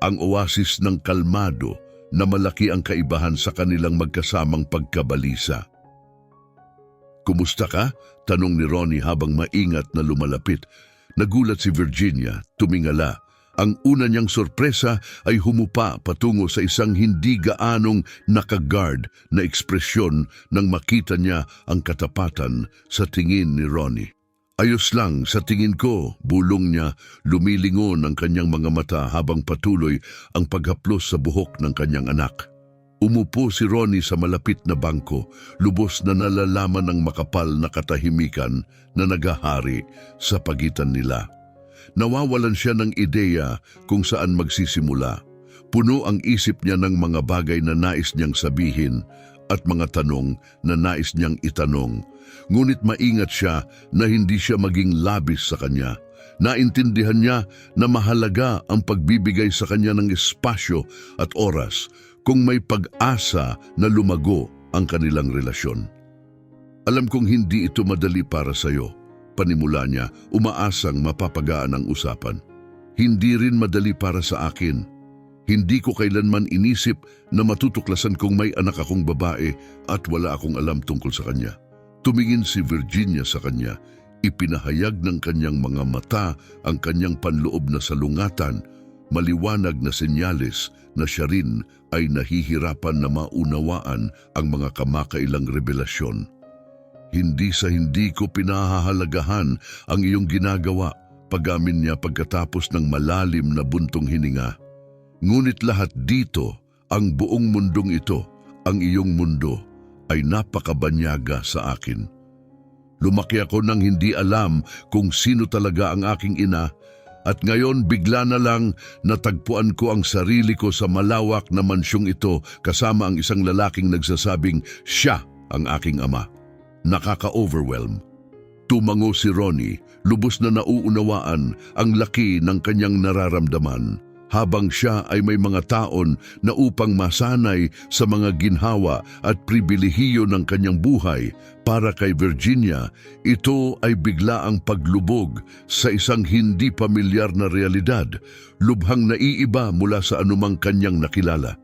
[SPEAKER 1] ang oasis ng kalmado na malaki ang kaibahan sa kanilang magkasamang pagkabalisa. Kumusta ka? Tanong ni Ronnie habang maingat na lumalapit. Nagulat si Virginia, tumingala. Ang una niyang sorpresa ay humupa patungo sa isang hindi gaanong nakaguard na ekspresyon nang makita niya ang katapatan sa tingin ni Ronnie. Ayos lang sa tingin ko, bulong niya, lumilingon ang kanyang mga mata habang patuloy ang paghaplos sa buhok ng kanyang anak. Umupo si Ronnie sa malapit na bangko, lubos na nalalaman ng makapal na katahimikan na nagahari sa pagitan nila. Nawawalan siya ng ideya kung saan magsisimula. Puno ang isip niya ng mga bagay na nais niyang sabihin at mga tanong na nais niyang itanong. Ngunit maingat siya na hindi siya maging labis sa kanya. Naintindihan niya na mahalaga ang pagbibigay sa kanya ng espasyo at oras kung may pag-asa na lumago ang kanilang relasyon. Alam kong hindi ito madali para sa iyo, panimula niya, umaasang mapapagaan ang usapan. Hindi rin madali para sa akin. Hindi ko kailanman inisip na matutuklasan kong may anak akong babae at wala akong alam tungkol sa kanya. Tumingin si Virginia sa kanya, ipinahayag ng kanyang mga mata ang kanyang panloob na salungatan, maliwanag na senyales na siya rin ay nahihirapan na maunawaan ang mga kamakailang revelasyon. Hindi sa hindi ko pinahahalagahan ang iyong ginagawa, pag-amin niya pagkatapos ng malalim na buntong hininga. Ngunit lahat dito, ang buong mundong ito, ang iyong mundo, ay napakabanyaga sa akin. Lumaki ako nang hindi alam kung sino talaga ang aking ina, at ngayon bigla na lang natagpuan ko ang sarili ko sa malawak na mansyong ito kasama ang isang lalaking nagsasabing siya ang aking ama. Nakaka-overwhelm. Tumango si Ronnie, lubos na nauunawaan ang laki ng kanyang nararamdaman, habang siya ay may mga taon na upang masanay sa mga ginhawa at pribilehiyo ng kanyang buhay. Para kay Virginia, ito ay bigla ang paglubog sa isang hindi pamilyar na realidad, lubhang naiiba mula sa anumang kanyang nakilala.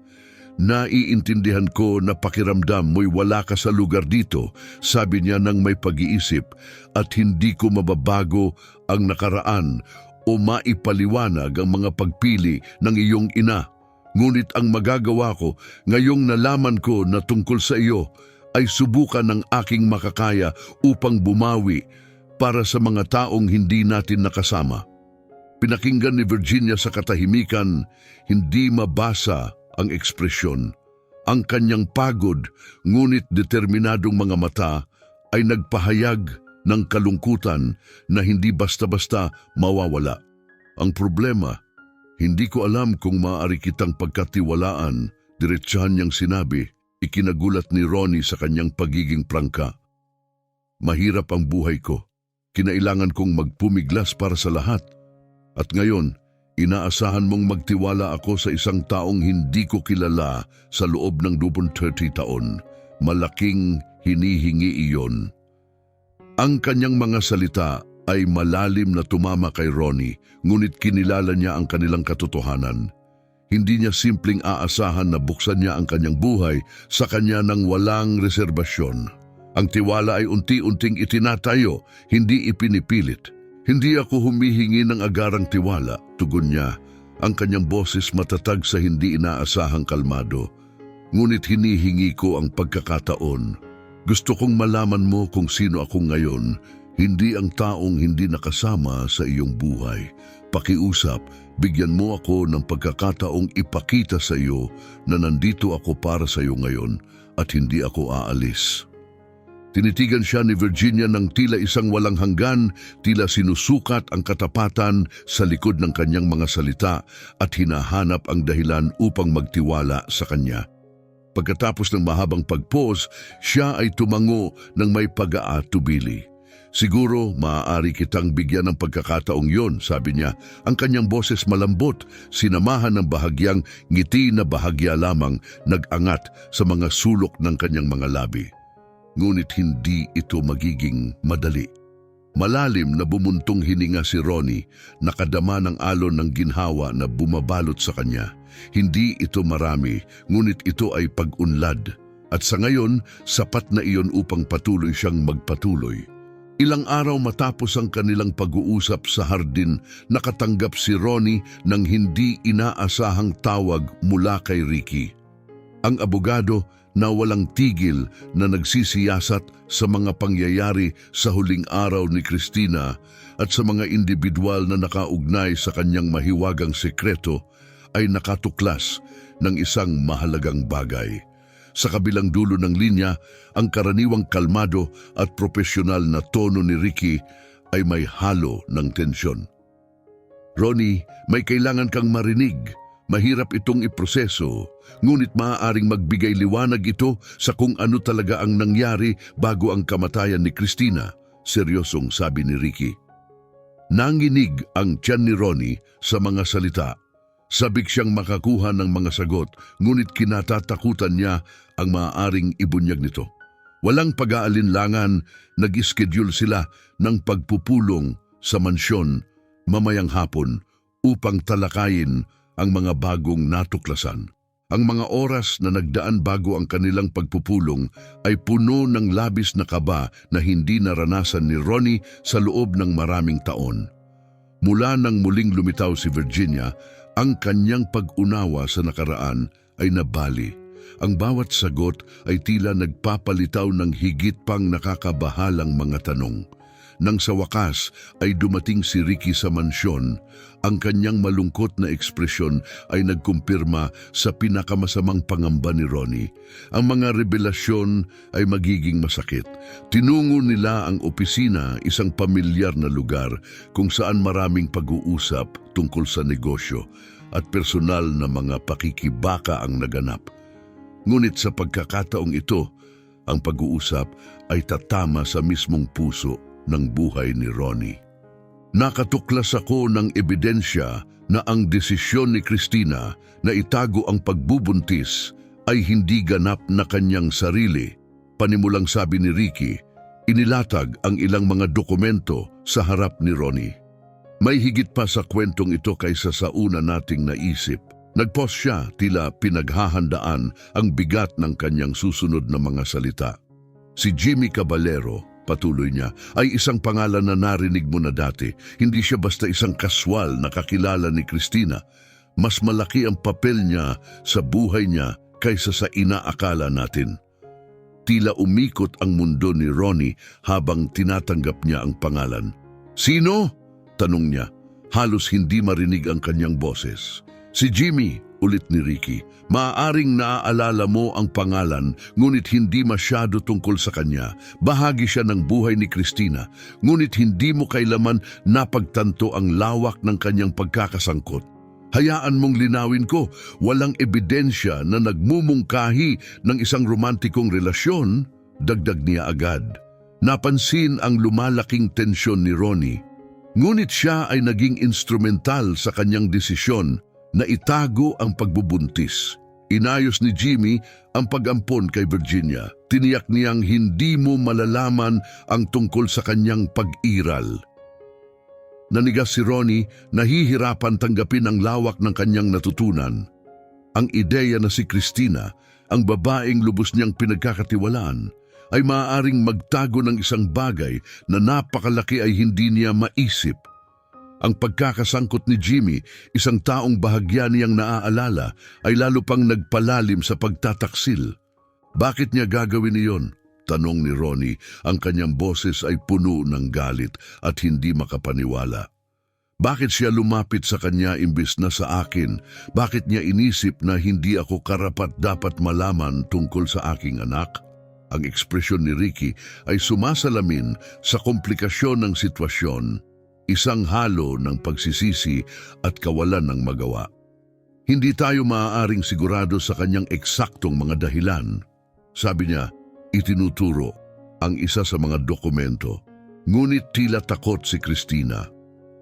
[SPEAKER 1] Naiintindihan ko na pakiramdam mo'y wala ka sa lugar dito, sabi niya nang may pag-iisip, at hindi ko mababago ang nakaraan o maipaliwanag ang mga pagpili ng iyong ina. Ngunit ang magagawa ko, ngayong nalaman ko na tungkol sa iyo, ay subukan ng aking makakaya upang bumawi para sa mga taong hindi natin nakasama. Pinakinggan ni Virginia sa katahimikan, hindi mabasa ang ekspresyon. Ang kanyang pagod, ngunit determinadong mga mata ay nagpahayag ng kalungkutan na hindi basta-basta mawawala. Ang problema, hindi ko alam kung maaari kitang pagkatiwalaan, diretsahan niyang sinabi, ikinagulat ni Ronnie sa kanyang pagiging prangka. Mahirap ang buhay ko. Kinailangan kong magpumiglas para sa lahat. At ngayon, inaasahan mong magtiwala ako sa isang taong hindi ko kilala sa loob ng 30 taon. Malaking hinihingi iyon. Ang kanyang mga salita ay malalim na tumama kay Ronnie, ngunit kinilala niya ang kanilang katotohanan. Hindi niya simpleng aasahan na buksan niya ang kanyang buhay sa kanya ng walang reserbasyon. Ang tiwala ay unti-unting itinatayo, hindi ipinipilit. Hindi ako humihingi ng agarang tiwala, tugon niya. Ang kanyang boses matatag sa hindi inaasahang kalmado. Ngunit hinihingi ko ang pagkakataon. Gusto kong malaman mo kung sino ako ngayon, hindi ang taong hindi nakasama sa iyong buhay. Pakiusap, bigyan mo ako ng pagkakataong ipakita sa iyo na nandito ako para sa iyo ngayon at hindi ako aalis. Tinitigan siya ni Virginia ng tila isang walang hanggan, tila sinusukat ang katapatan sa likod ng kanyang mga salita at hinahanap ang dahilan upang magtiwala sa kanya. Pagkatapos ng mahabang pag-pause, siya ay tumango ng may pag-aatubili. Siguro, maaari kitang bigyan ng pagkakataong yon, sabi niya. Ang kanyang boses malambot, sinamahan ng bahagyang ngiti na bahagya lamang nag-angat sa mga sulok ng kanyang mga labi. Ngunit hindi ito magiging madali. Malalim na bumuntong hininga si Ronnie, nakadama ng alon ng ginhawa na bumabalot sa kanya. Hindi ito marami, ngunit ito ay pag-unlad. At sa ngayon, sapat na iyon upang patuloy siyang magpatuloy. Ilang araw matapos ang kanilang pag-uusap sa hardin, nakatanggap si Ronnie ng hindi inaasahang tawag mula kay Ricky. Ang abogado na walang tigil na nagsisiyasat sa mga pangyayari sa huling araw ni Christina at sa mga individual na nakaugnay sa kanyang mahiwagang sekreto, ay nakatuklas ng isang mahalagang bagay. Sa kabilang dulo ng linya, ang karaniwang kalmado at profesional na tono ni Ricky ay may halo ng tensyon. Ronnie, may kailangan kang marinig. Mahirap itong iproseso, ngunit maaaring magbigay liwanag ito sa kung ano talaga ang nangyari bago ang kamatayan ni Christina, seryosong sabi ni Ricky. Nanginig ang tiyan ni Ronnie sa mga salita. Sabik siyang makakuha ng mga sagot, ngunit kinatatakutan niya ang maaaring ibunyag nito. Walang pag-aalinlangan, nag-schedule sila ng pagpupulong sa mansyon mamayang hapon upang talakayin ang mga bagong natuklasan. Ang mga oras na nagdaan bago ang kanilang pagpupulong ay puno ng labis na kaba na hindi naranasan ni Ronnie sa loob ng maraming taon. Mula nang muling lumitaw si Virginia, ang kanyang pag-unawa sa nakaraan ay nabali. Ang bawat sagot ay tila nagpapalitaw ng higit pang nakakabahalang mga tanong. Nang sa wakas ay dumating si Ricky sa mansyon, ang kanyang malungkot na ekspresyon ay nagkumpirma sa pinakamasamang pangamba ni Ronnie. Ang mga revelasyon ay magiging masakit. Tinungo nila ang opisina, isang pamilyar na lugar kung saan maraming pag-uusap tungkol sa negosyo at personal na mga pakikibaka ang naganap. Ngunit sa pagkakataong ito, ang pag-uusap ay tatama sa mismong puso ng buhay ni Ronnie. Nakatuklas ako ng ebidensya na ang desisyon ni Christina na itago ang pagbubuntis ay hindi ganap na kanyang sarili. Panimulang sabi ni Ricky, inilatag ang ilang mga dokumento sa harap ni Ronnie. May higit pa sa kwentong ito kaysa sa una nating naisip. Nag-pause siya, tila pinaghahandaan ang bigat ng kanyang susunod na mga salita. Si Jimmy Caballero, patuloy niya, ay isang pangalan na narinig mo na dati. Hindi siya basta isang kaswal na kakilala ni Christina. Mas malaki ang papel niya sa buhay niya kaysa sa inaakala natin. Tila umikot ang mundo ni Ronnie habang tinatanggap niya ang pangalan. Sino? Tanong niya. Halos hindi marinig ang kanyang boses. Si Jimmy, ulit ni Ricky. Maaaring naaalala mo ang pangalan, ngunit hindi masyado tungkol sa kanya. Bahagi siya ng buhay ni Christina, ngunit hindi mo kailaman napagtanto ang lawak ng kanyang pagkakasangkot. Hayaan mong linawin ko, walang ebidensya na nagmumungkahi ng isang romantikong relasyon, dagdag niya agad. Napansin ang lumalaking tensyon ni Ronnie, ngunit siya ay naging instrumental sa kanyang desisyon na itago ang pagbubuntis. Inayos ni Jimmy ang pag-ampon kay Virginia. Tiniyak niyang hindi mo malalaman ang tungkol sa kanyang pag-iral. Nanigas si Ronnie, nahihirapan tanggapin ang lawak ng kanyang natutunan. Ang ideya na si Christina, ang babaeng lubos niyang pinagkakatiwalaan, ay maaaring magtago ng isang bagay na napakalaki ay hindi niya maisip. Ang pagkakasangkot ni Jimmy, isang taong bahagya niyang naaalala, ay lalo pang nagpalalim sa pagtataksil. Bakit niya gagawin iyon? Tanong ni Ronnie, ang kanyang boses ay puno ng galit at hindi makapaniwala. Bakit siya lumapit sa kanya imbis na sa akin? Bakit niya inisip na hindi ako karapat-dapat malaman tungkol sa aking anak? Ang ekspresyon ni Ricky ay sumasalamin sa komplikasyon ng sitwasyon. Isang halo ng pagsisisi at kawalan ng magawa. Hindi tayo maaaring sigurado sa kanyang eksaktong mga dahilan. Sabi niya, itinuturo ang isa sa mga dokumento. Ngunit tila takot si Christina.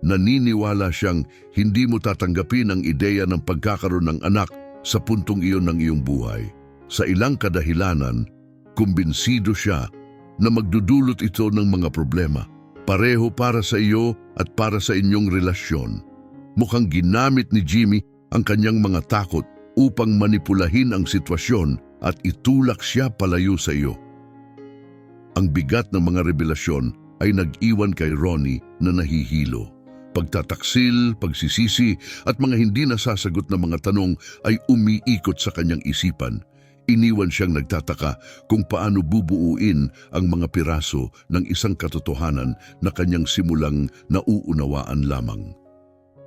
[SPEAKER 1] Naniniwala siyang hindi mo tatanggapin ang ideya ng pagkakaroon ng anak sa puntong iyon ng iyong buhay. Sa ilang kadahilanan, kumbinsido siya na magdudulot ito ng mga problema. Pareho para sa iyo at para sa inyong relasyon. Mukhang ginamit ni Jimmy ang kanyang mga takot upang manipulahin ang sitwasyon at itulak siya palayo sa iyo. Ang bigat ng mga revelasyon ay nag-iwan kay Ronnie na nahihilo. Pagtataksil, pagsisisi at mga hindi nasasagot na mga tanong ay umiikot sa kanyang isipan. Iniwan siyang nagtataka kung paano bubuuin ang mga piraso ng isang katotohanan na kanyang simulang nauunawaan lamang.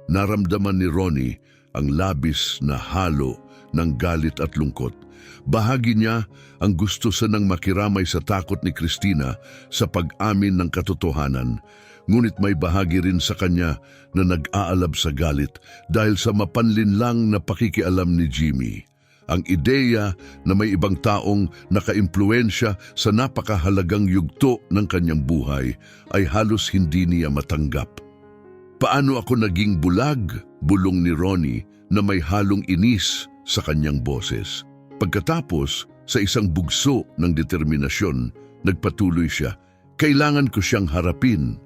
[SPEAKER 1] Naramdaman ni Ronnie ang labis na halo ng galit at lungkot. Bahagi niya ang gusto sanang makiramay sa takot ni Christina sa pag-amin ng katotohanan, ngunit may bahagi rin sa kanya na nag-aalab sa galit dahil sa mapanlinlang na pakikialam ni Jimmy. Ang ideya na may ibang taong nakaimpluwensya sa napakahalagang yugto ng kanyang buhay ay halos hindi niya matanggap. Paano ako naging bulag? Bulong ni Ronnie na may halong inis sa kanyang boses. Pagkatapos, sa isang bugso ng determinasyon, nagpatuloy siya. Kailangan ko siyang harapin.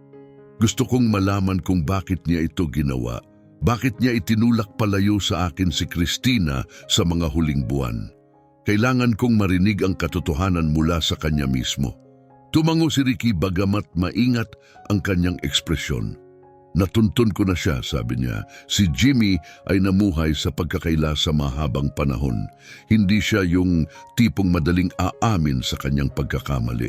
[SPEAKER 1] Gusto kong malaman kung bakit niya ito ginawa. Bakit niya itinulak palayo sa akin si Christina sa mga huling buwan? Kailangan kong marinig ang katotohanan mula sa kanya mismo. Tumango si Ricky bagamat maingat ang kanyang ekspresyon. Natuntun ko na siya, sabi niya. Si Jimmy ay namuhay sa pagkakaila sa mahabang panahon. Hindi siya yung tipong madaling aamin sa kanyang pagkakamali.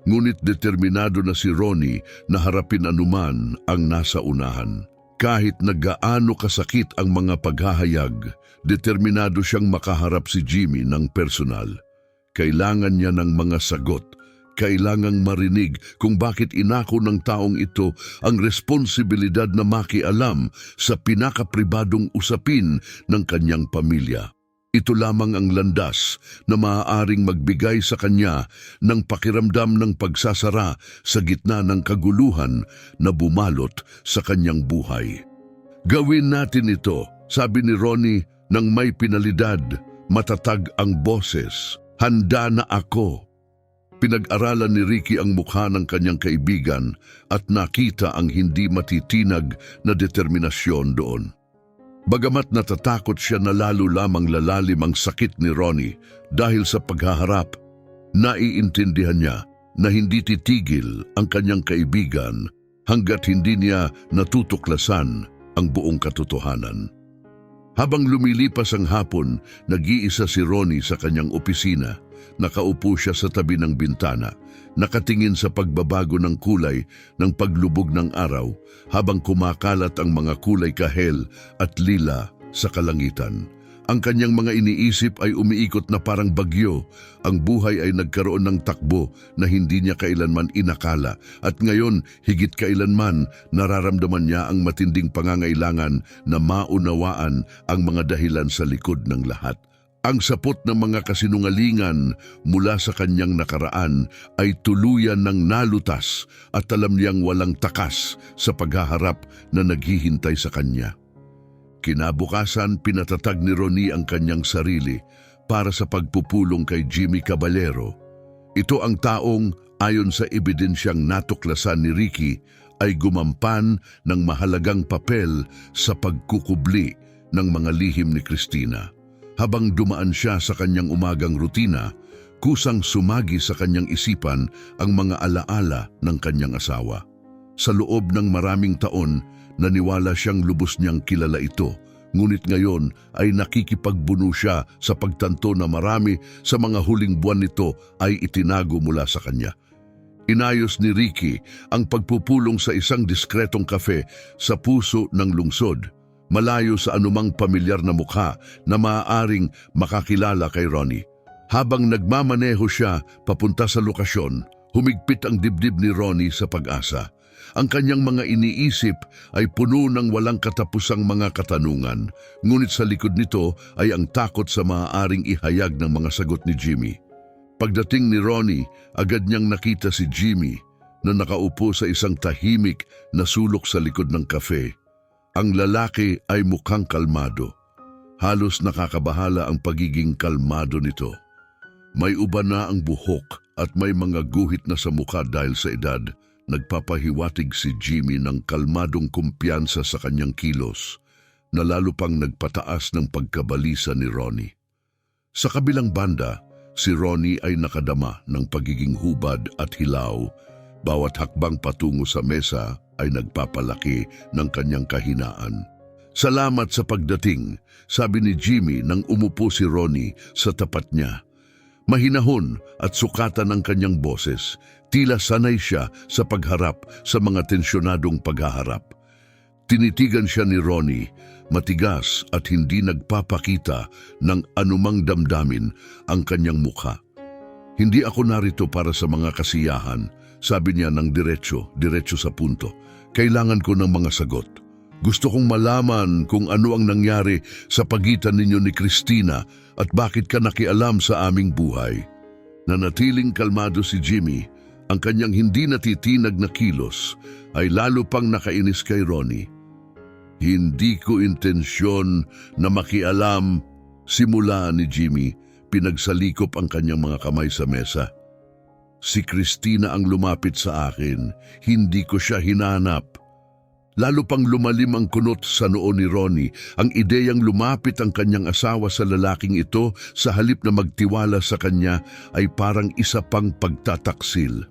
[SPEAKER 1] Ngunit determinado na si Ronnie na harapin anuman ang nasa unahan. Kahit na gaano kasakit ang mga paghahayag, determinado siyang makaharap si Jimmy ng personal. Kailangan niya ng mga sagot. Kailangang marinig kung bakit inako ng taong ito ang responsibilidad na makialam sa pinakapribadong usapin ng kanyang pamilya. Ito lamang ang landas na maaaring magbigay sa kanya ng pakiramdam ng pagsasara sa gitna ng kaguluhan na bumalot sa kanyang buhay. Gawin natin ito, sabi ni Ronnie nang may pinalidad, matatag ang boses. Handa na ako. Pinag-aralan ni Ricky ang mukha ng kanyang kaibigan at nakita ang hindi matitinag na determinasyon doon. Bagamat natatakot siya na lalo lamang lalalim ang sakit ni Ronnie dahil sa paghaharap, naiintindihan niya na hindi titigil ang kanyang kaibigan hanggat hindi niya natutuklasan ang buong katotohanan. Habang lumilipas ang hapon, nag-iisa si Ronnie sa kanyang opisina. Nakaupo siya sa tabi ng bintana, nakatingin sa pagbabago ng kulay ng paglubog ng araw habang kumakalat ang mga kulay kahel at lila sa kalangitan. Ang kanyang mga iniisip ay umiikot na parang bagyo. Ang buhay ay nagkaroon ng takbo na hindi niya kailanman inakala at ngayon higit kailanman nararamdaman niya ang matinding pangangailangan na maunawaan ang mga dahilan sa likod ng lahat. Ang sapot ng mga kasinungalingan mula sa kanyang nakaraan ay tuluyan ng nalutas at alam niyang walang takas sa paghaharap na naghihintay sa kanya. Kinabukasan, pinatatag ni Ronnie ang kanyang sarili para sa pagpupulong kay Jimmy Caballero. Ito ang taong, ayon sa ebidensyang natuklasan ni Ricky, ay gumampan ng mahalagang papel sa pagkukubli ng mga lihim ni Christina. Habang dumaan siya sa kanyang umagang rutina, kusang sumagi sa kanyang isipan ang mga alaala ng kanyang asawa. Sa loob ng maraming taon, naniwala siyang lubos niyang kilala ito, ngunit ngayon ay nakikipagbuno siya sa pagtanto na marami sa mga huling buwan nito ay itinago mula sa kanya. Inayos ni Ricky ang pagpupulong sa isang diskretong kafe sa puso ng lungsod, malayo sa anumang pamilyar na mukha na maaaring makakilala kay Ronnie. Habang nagmamaneho siya papunta sa lokasyon, humigpit ang dibdib ni Ronnie sa pag-asa. Ang kanyang mga iniisip ay puno ng walang katapusang mga katanungan, ngunit sa likod nito ay ang takot sa maaaring ihayag ng mga sagot ni Jimmy. Pagdating ni Ronnie, agad niyang nakita si Jimmy na nakaupo sa isang tahimik na sulok sa likod ng kafe. Ang lalaki ay mukhang kalmado. Halos nakakabahala ang pagiging kalmado nito. May uban na ang buhok at may mga guhit na sa mukha dahil sa edad. Nagpapahiwatig si Jimmy ng kalmadong kumpiyansa sa kanyang kilos na lalo pang nagpataas ng pagkabalisa ni Ronnie. Sa kabilang banda, si Ronnie ay nakadama ng pagiging hubad at hilaw. Bawat hakbang patungo sa mesa ay nagpapalaki ng kanyang kahinaan. Salamat sa pagdating, sabi ni Jimmy nang umupo si Ronnie sa tapat niya. Mahinahon at sukatan ang kanyang boses, tila sanay siya sa pagharap sa mga tensyonadong paghaharap. Tinitigan siya ni Ronnie, matigas at hindi nagpapakita ng anumang damdamin ang kanyang mukha. Hindi ako narito para sa mga kasiyahan, sabi niya ng diretso sa punto. Kailangan ko ng mga sagot. Gusto kong malaman kung ano ang nangyari sa pagitan ninyo ni Christina at bakit ka nakialam sa aming buhay. Nanatiling kalmado si Jimmy, ang kanyang hindi natitinag na kilos ay lalo pang nakainis kay Ronnie. Hindi ko intensyon na makialam, simula ni Jimmy, pinagsalikop ang kanyang mga kamay sa mesa. Si Christina ang lumapit sa akin, hindi ko siya hinanap. Lalo pang lumalim ang kunot sa noo ni Ronnie, ang ideyang lumapit ang kanyang asawa sa lalaking ito sa halip na magtiwala sa kanya ay parang isa pang pagtataksil.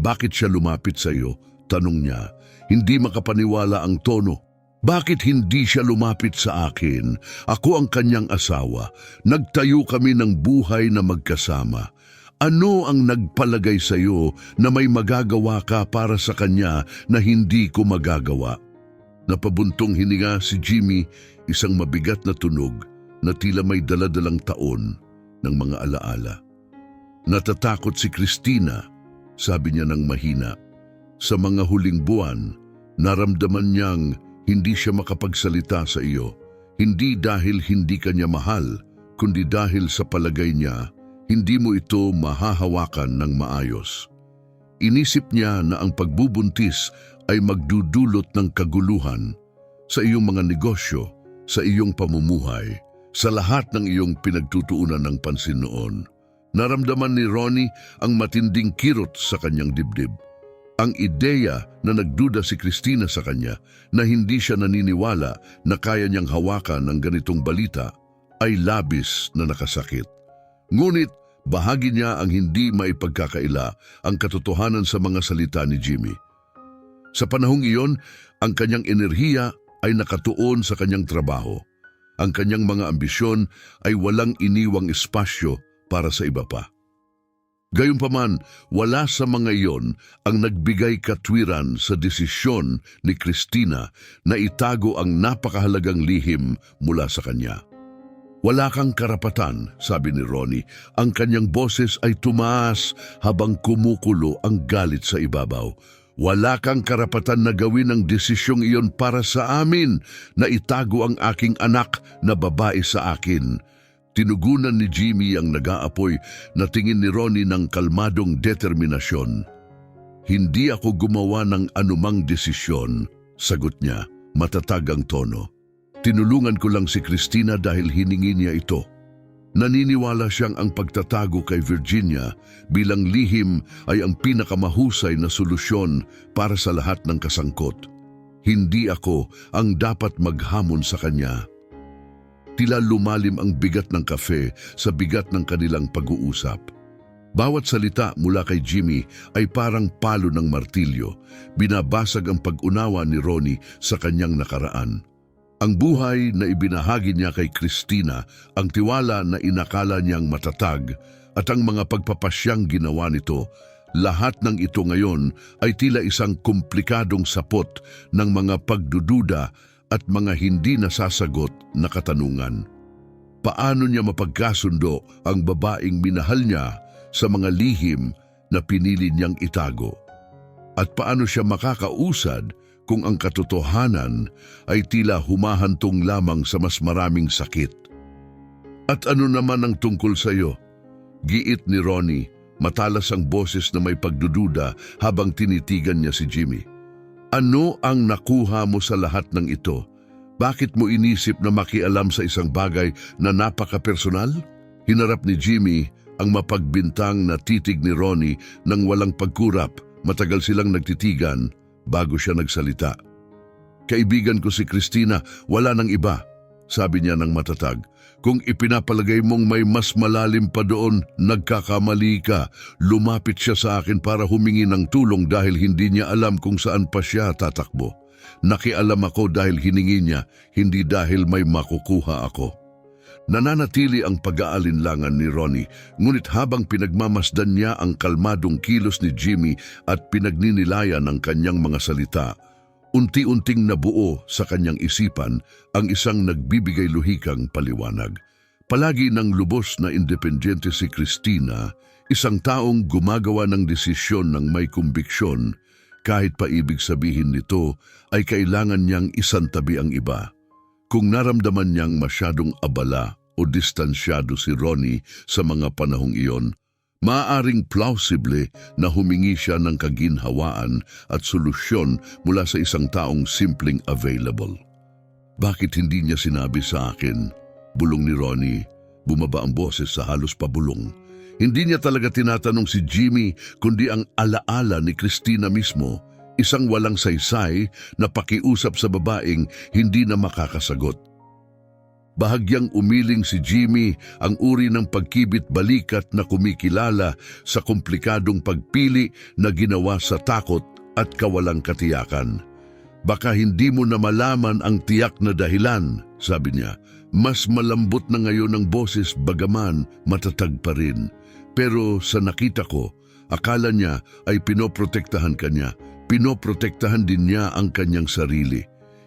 [SPEAKER 1] Bakit siya lumapit sa iyo? Tanong niya. Hindi makapaniwala ang tono. Bakit hindi siya lumapit sa akin? Ako ang kanyang asawa. Nagtayo kami ng buhay na magkasama. Ano ang nagpalagay sa iyo na may magagawa ka para sa kanya na hindi ko magagawa? Napabuntong hininga si Jimmy, isang mabigat na tunog na tila may daladalang taon ng mga alaala. Natatakot si Christina, sabi niya ng mahina. Sa mga huling buwan, naramdaman niyang hindi siya makapagsalita sa iyo. Hindi dahil hindi kanya mahal, kundi dahil sa palagay niya, hindi mo ito mahahawakan ng maayos. Inisip niya na ang pagbubuntis ay magdudulot ng kaguluhan sa iyong mga negosyo, sa iyong pamumuhay, sa lahat ng iyong pinagtutuunan ng pansin noon. Naramdaman ni Ronnie ang matinding kirot sa kanyang dibdib. Ang ideya na nagduda si Christina sa kanya na hindi siya naniniwala na kaya niyang hawakan ng ganitong balita ay labis na nakasakit. Ngunit bahagi niya ang hindi maipagkakaila ang katotohanan sa mga salita ni Jimmy. Sa panahong iyon, ang kanyang enerhiya ay nakatuon sa kanyang trabaho. Ang kanyang mga ambisyon ay walang iniwang espasyo para sa iba pa. Gayunpaman, wala sa mga iyon ang nagbigay katwiran sa desisyon ni Christina na itago ang napakahalagang lihim mula sa kanya. Wala kang karapatan, sabi ni Ronnie. Ang kanyang boses ay tumaas habang kumukulo ang galit sa ibabaw. Wala kang karapatan na gawin ang desisyong iyon para sa amin na itago ang aking anak na babae sa akin. Tinugunan ni Jimmy ang nag-aapoy na tingin ni Ronnie ng kalmadong determinasyon. Hindi ako gumawa ng anumang desisyon, sagot niya, matatag ang tono. Tinulungan ko lang si Christina dahil hiningi niya ito. Naniniwala siyang ang pagtatago kay Virginia bilang lihim ay ang pinakamahusay na solusyon para sa lahat ng kasangkot. Hindi ako ang dapat maghamon sa kanya. Tila lumalim ang bigat ng kafe sa bigat ng kanilang pag-uusap. Bawat salita mula kay Jimmy ay parang palo ng martilyo. Binabasag ang pag-unawa ni Ronnie sa kanyang nakaraan. Ang buhay na ibinahagi niya kay Christina, ang tiwala na inakala niyang matatag, at ang mga pagpapasyang ginawa nito, lahat ng ito ngayon ay tila isang komplikadong sapot ng mga pagdududa at mga hindi nasasagot na katanungan. Paano niya mapagkasundo ang babaeng minahal niya sa mga lihim na pinili niyang itago? At paano siya makakausad kung ang katotohanan ay tila humahantong lamang sa mas maraming sakit? At ano naman ang tungkol sa iyo? Giit ni Ronnie, matalas ang boses na may pagdududa habang tinitigan niya si Jimmy. Ano ang nakuha mo sa lahat ng ito? Bakit mo inisip na makialam sa isang bagay na napaka-personal? Hinarap ni Jimmy ang mapagbintang na titig ni Ronnie nang walang pagkurap. Matagal silang nagtitigan bago siya nagsalita. Kaibigan ko si Christina, wala nang iba, sabi niya ng matatag. Kung ipinapalagay mong may mas malalim pa doon, nagkakamali ka. Lumapit siya sa akin para humingi ng tulong dahil hindi niya alam kung saan pa siya tatakbo. Nakialam ako dahil hiningi niya, hindi dahil may makukuha ako. Nananatili ang pag-aalinlangan ni Ronnie, ngunit habang pinagmamasdan niya ang kalmadong kilos ni Jimmy at pinagninilayan ng kanyang mga salita, Unti-unting nabuo sa kanyang isipan ang isang nagbibigay luhikang paliwanag. Palagi ng lubos na independyente si Cristina, isang taong gumagawa ng desisyon ng may kumbiksyon, kahit pa ibig sabihin nito ay kailangan niyang isantabi ang iba. Kung naramdaman niyang masyadong abala o distansyado si Ronnie sa mga panahong iyon, maaaring plausible na humingi siya ng kaginhawaan at solusyon mula sa isang taong simpleng available. Bakit hindi niya sinabi sa akin? Bulong ni Ronnie. Bumaba ang boses sa halos pabulong. Hindi niya talaga tinatanong si Jimmy kundi ang alaala ni Cristina mismo, isang walang saysay na pakiusap sa babaeng hindi na makakasagot. Bahagyang umiling si Jimmy, ang uri ng pagkibit-balikat na kumikilala sa komplikadong pagpili na ginawa sa takot at kawalang katiyakan. Baka hindi mo na malaman ang tiyak na dahilan, sabi niya. Mas malambot na ngayon ang boses bagaman matatag pa rin. Pero sa nakita ko, akala niya ay pinoprotektahan ka niya. Pinoprotektahan din niya ang kanyang sarili.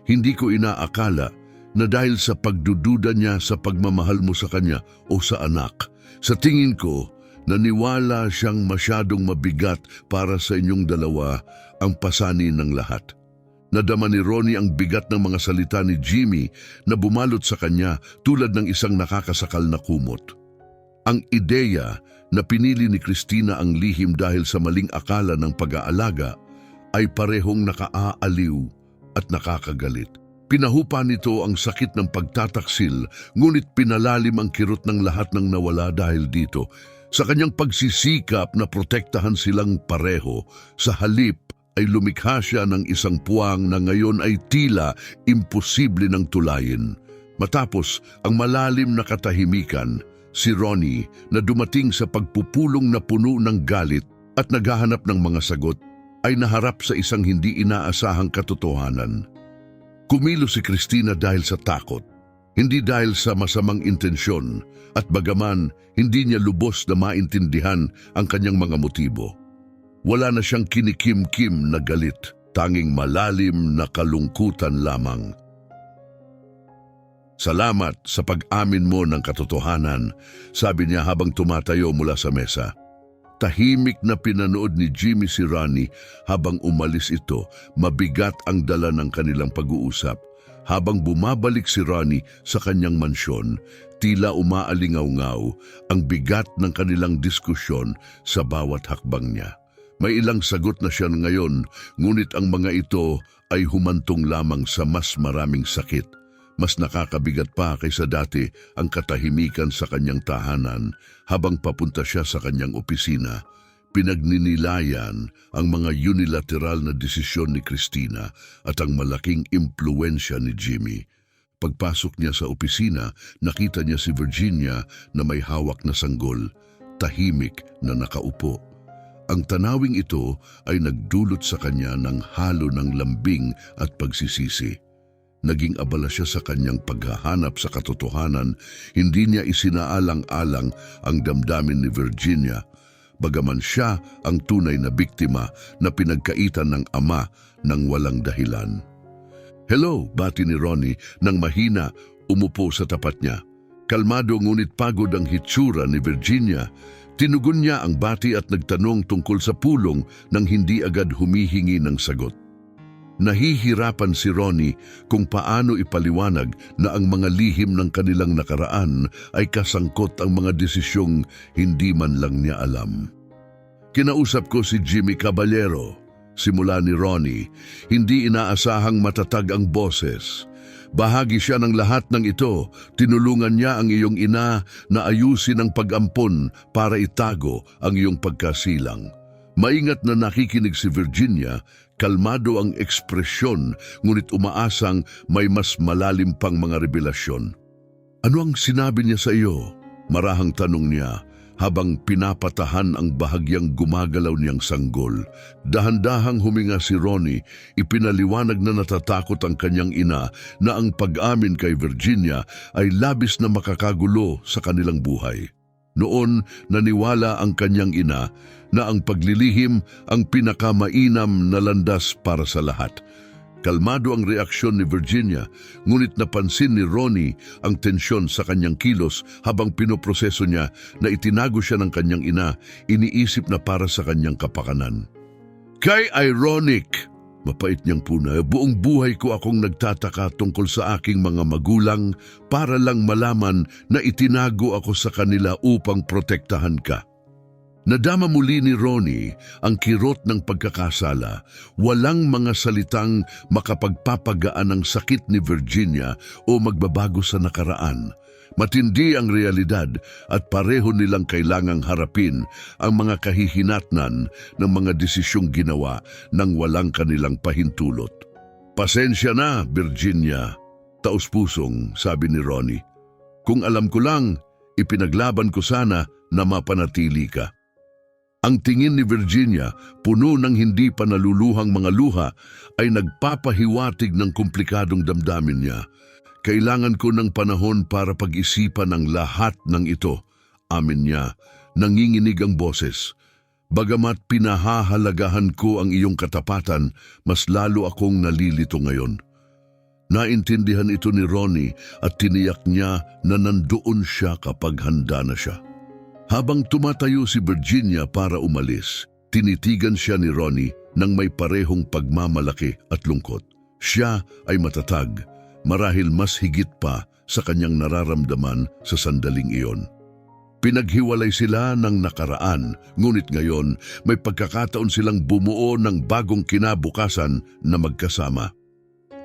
[SPEAKER 1] Hindi ko inaakala na dahil sa pagdududa niya sa pagmamahal mo sa kanya o sa anak. Sa tingin ko, naniwala siyang masyadong mabigat para sa inyong dalawa ang pasanin ng lahat. Nadama ni Ronnie ang bigat ng mga salita ni Jimmy na bumalot sa kanya tulad ng isang nakakasakal na kumot. Ang ideya na pinili ni Cristina ang lihim dahil sa maling akala ng pag-aalaga ay parehong nakaaaliw at nakakagalit. Pinahupa nito ang sakit ng pagtataksil, ngunit pinalalim ang kirot ng lahat ng nawala dahil dito. Sa kanyang pagsisikap na protektahan silang pareho, sa halip ay lumikha siya ng isang puwang na ngayon ay tila imposible ng tulayin. Matapos ang malalim na katahimikan, si Ronnie na dumating sa pagpupulong na puno ng galit at naghahanap ng mga sagot, ay naharap sa isang hindi inaasahang katotohanan. Kumilos si Cristina dahil sa takot, hindi dahil sa masamang intensyon, at bagaman hindi niya lubos na maintindihan ang kanyang mga motibo. Wala na siyang kinikim-kim na galit, tanging malalim na kalungkutan lamang. Salamat sa pag-amin mo ng katotohanan, sabi niya habang tumatayo mula sa mesa. Tahimik na pinanood ni Jimmy si Ronnie habang umalis ito, mabigat ang dala ng kanilang pag-uusap. Habang bumabalik si Ronnie sa kanyang mansyon, tila umaalingaw-ngaw ang bigat ng kanilang diskusyon sa bawat hakbang niya. May ilang sagot na siya ngayon, ngunit ang mga ito ay humantong lamang sa mas maraming sakit. Mas nakakabigat pa kaysa dati ang katahimikan sa kanyang tahanan habang papunta siya sa kanyang opisina. Pinagninilayan ang mga unilateral na desisyon ni Cristina at ang malaking impluensya ni Jimmy. Pagpasok niya sa opisina, nakita niya si Virginia na may hawak na sanggol, tahimik na nakaupo. Ang tanawing ito ay nagdulot sa kanya ng halo ng lambing at pagsisisi. Naging abala siya sa kanyang paghahanap sa katotohanan, hindi niya isinaalang-alang ang damdamin ni Virginia, bagaman siya ang tunay na biktima na pinagkaitan ng ama ng walang dahilan. Hello, bati ni Ronnie nang mahina umupo sa tapat niya. Kalmado ngunit pagod ang hitsura ni Virginia. Tinugon niya ang bati at nagtanong tungkol sa pulong nang hindi agad humihingi ng sagot. Nahihirapan si Ronnie kung paano ipaliwanag na ang mga lihim ng kanilang nakaraan ay kasangkot ang mga desisyong hindi man lang niya alam. Kinausap ko si Jimmy Caballero, simula ni Ronnie, hindi inaasahang matatag ang boses. Bahagi siya ng lahat ng ito, tinulungan niya ang iyong ina na ayusin ang pag-ampon para itago ang iyong pagkasilang. Maingat na nakikinig si Virginia, kalmado ang ekspresyon ngunit umaasang may mas malalim pang mga revelasyon. Ano ang sinabi niya sa iyo? Marahang tanong niya habang pinapatahan ang bahagyang gumagalaw niyang sanggol. Dahan-dahang huminga si Ronnie, ipinaliwanag na natatakot ang kanyang ina na ang pag-amin kay Virginia ay labis na makakagulo sa kanilang buhay. Noon, naniwala ang kanyang ina na ang paglilihim ang pinakamainam na landas para sa lahat. Kalmado ang reaksyon ni Virginia, ngunit napansin ni Ronnie ang tensyon sa kanyang kilos habang pinoproseso niya na itinago siya ng kanyang ina, iniisip na para sa kanyang kapakanan. Kay ironic, mapait niyang puna, buong buhay ko akong nagtataka tungkol sa aking mga magulang para lang malaman na itinago ako sa kanila upang protektahan ka. Nadama muli ni Ronnie ang kirot ng pagkakasala, walang mga salitang makapagpapagaan ng sakit ni Virginia o magbabago sa nakaraan. Matindi ang realidad at pareho nilang kailangang harapin ang mga kahihinatnan ng mga desisyong ginawa nang walang kanilang pahintulot. Pasensya na, Virginia, taus-pusong sabi ni Ronnie. Kung alam ko lang, ipinaglaban ko sana na mapanatili ka. Ang tingin ni Virginia, puno ng hindi pa naluluhang mga luha, ay nagpapahiwatig ng komplikadong damdamin niya. Kailangan ko ng panahon para pag-isipan ang lahat ng ito, amin niya, nanginginig ang boses. Bagamat pinahahalagahan ko ang iyong katapatan, mas lalo akong nalilito ngayon. Naintindihan ito ni Ronnie at tiniyak niya na nandoon siya kapag handa na siya. Habang tumatayo si Virginia para umalis, tinitigan siya ni Ronnie nang may parehong pagmamalaki at lungkot. Siya ay matatag, marahil mas higit pa sa kanyang nararamdaman sa sandaling iyon. Pinaghiwalay sila ng nakaraan, ngunit ngayon may pagkakataon silang bumuo ng bagong kinabukasan na magkasama.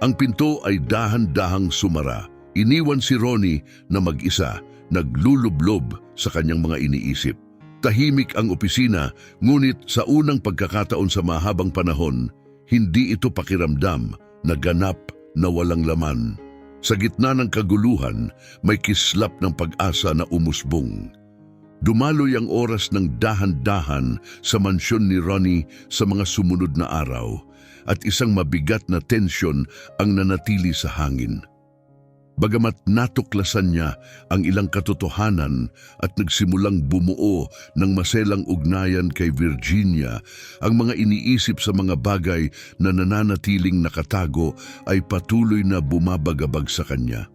[SPEAKER 1] Ang pinto ay dahan-dahang sumara. Iniwan si Ronnie na mag-isa, naglulublob sa kanyang mga iniisip. Tahimik ang opisina, ngunit sa unang pagkakataon sa mahabang panahon, hindi ito pakiramdam na ganap na walang laman. Sa gitna ng kaguluhan, may kislap ng pag-asa na umusbong. Dumaloy ang oras ng dahan-dahan sa mansyon ni Ronnie sa mga sumunod na araw, at isang mabigat na tensyon ang nanatili sa hangin. Bagamat natuklasan niya ang ilang katotohanan at nagsimulang bumuo ng maselang ugnayan kay Virginia, ang mga iniisip sa mga bagay na nananatiling nakatago ay patuloy na bumabagabag sa kanya.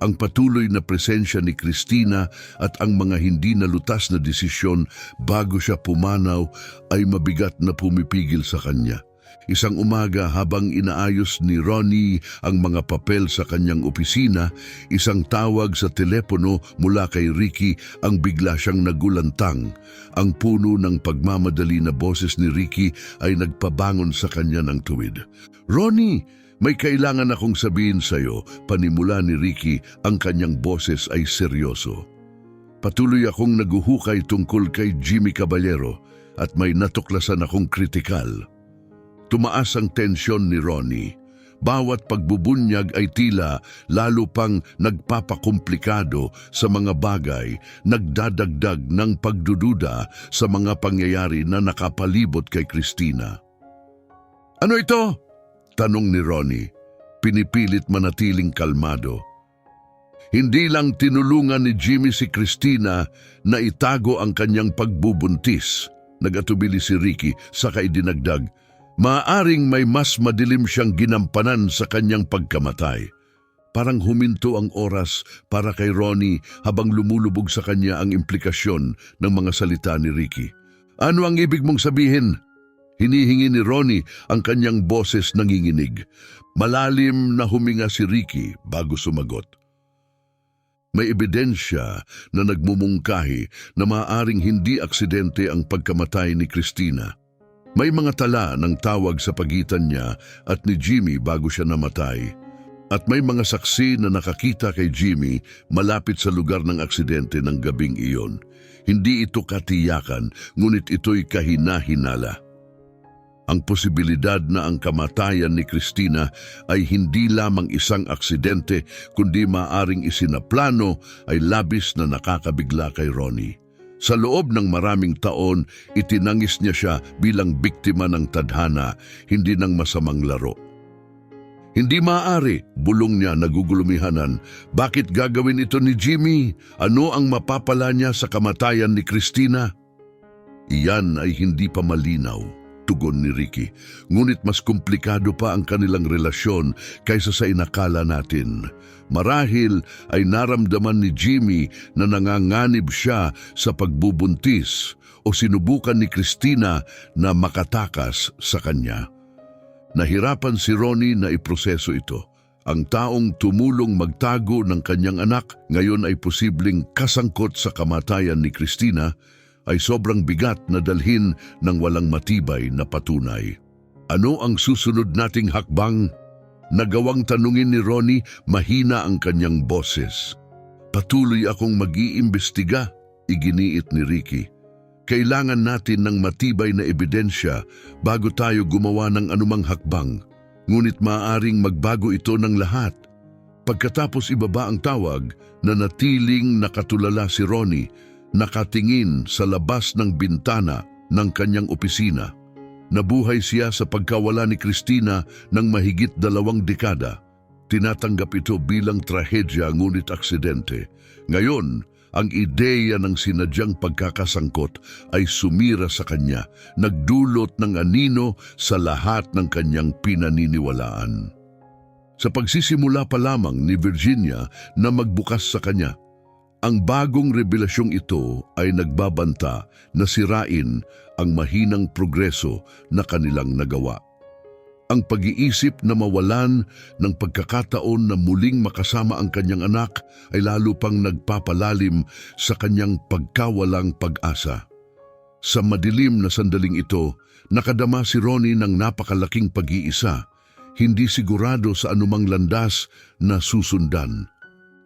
[SPEAKER 1] Ang patuloy na presensya ni Christina at ang mga hindi nalutas na desisyon bago siya pumanaw ay mabigat na pumipigil sa kanya. Isang umaga habang inaayos ni Ronnie ang mga papel sa kanyang opisina, isang tawag sa telepono mula kay Ricky ang bigla siyang nagulantang. Ang puno ng pagmamadali na boses ni Ricky ay nagpabangon sa kanya ng tuwid. Ronnie, may kailangan akong sabihin sa'yo, panimula ni Ricky, ang kanyang boses ay seryoso. Patuloy akong naguhukay tungkol kay Jimmy Caballero at may natuklasan akong kritikal. Tumaas ang tensyon ni Ronnie. Bawat pagbubunyag ay tila lalo pang nagpapakomplikado sa mga bagay, nagdadagdag ng pagdududa sa mga pangyayari na nakapalibot kay Christina. Ano ito? Tanong ni Ronnie, pinipilit manatiling kalmado. Hindi lang tinulungan ni Jimmy si Christina na itago ang kanyang pagbubuntis. Nagatubili si Ricky, saka idinagdag, maaring may mas madilim siyang ginampanan sa kanyang pagkamatay. Parang huminto ang oras para kay Ronnie habang lumulubog sa kanya ang implikasyon ng mga salita ni Ricky. Ano ang ibig mong sabihin? Hinihingi ni Ronnie, ang kanyang boses nanginginig. Malalim na huminga si Ricky bago sumagot. May ebidensya na nagmumungkahi na maaaring hindi aksidente ang pagkamatay ni Christina. May mga tala ng tawag sa pagitan niya at ni Jimmy bago siya namatay. At may mga saksi na nakakita kay Jimmy malapit sa lugar ng aksidente ng gabing iyon. Hindi ito katiyakan, ngunit ito'y kahina-hinala. Ang posibilidad na ang kamatayan ni Christina ay hindi lamang isang aksidente kundi maaaring isinaplano ay labis na nakakabigla kay Ronnie. Sa loob ng maraming taon, itinangis niya siya bilang biktima ng tadhana, hindi ng masamang laro. Hindi maaari, bulong niya nagugulumihanan. Bakit gagawin ito ni Jimmy? Ano ang mapapala niya sa kamatayan ni Christina? Iyan ay hindi pa malinaw. tugon ni Ricky. Ngunit mas komplikado pa ang kanilang relasyon kaysa sa inakala natin. Marahil ay naramdaman ni Jimmy na nanganganib siya sa pagbubuntis o sinubukan ni Christina na makatakas sa kanya. Nahirapan si Ronnie na iproseso ito. Ang taong tumulong magtago ng kanyang anak ngayon ay posibleng kasangkot sa kamatayan ni Christina ay sobrang bigat na dalhin ng walang matibay na patunay. Ano ang susunod nating hakbang? Nagawang tanungin ni Ronnie, mahina ang kanyang boses. Patuloy akong mag-iimbestiga, iginiit ni Ricky. Kailangan natin ng matibay na ebidensya bago tayo gumawa ng anumang hakbang. Ngunit maaaring magbago ito ng lahat. Pagkatapos ibaba ang tawag, nanatiling nakatulala si Ronnie, nakatingin sa labas ng bintana ng kanyang opisina. Nabuhay siya sa pagkawala ni Christina ng mahigit 2 dekada. Tinatanggap ito bilang trahedya ngunit aksidente. Ngayon, ang ideya ng sinadyang pagkakasangkot ay sumira sa kanya, nagdulot ng anino sa lahat ng kanyang pinaniniwalaan. Sa pagsisimula pa lamang ni Virginia na magbukas sa kanya, ang bagong revelasyong ito ay nagbabanta na sirain ang mahinang progreso na kanilang nagawa. Ang pag-iisip na mawalan ng pagkakataon na muling makasama ang kanyang anak ay lalo pang nagpapalalim sa kanyang pagkawalang pag-asa. Sa madilim na sandaling ito, nakadama si Ronnie ng napakalaking pag-iisa, hindi sigurado sa anumang landas na susundan.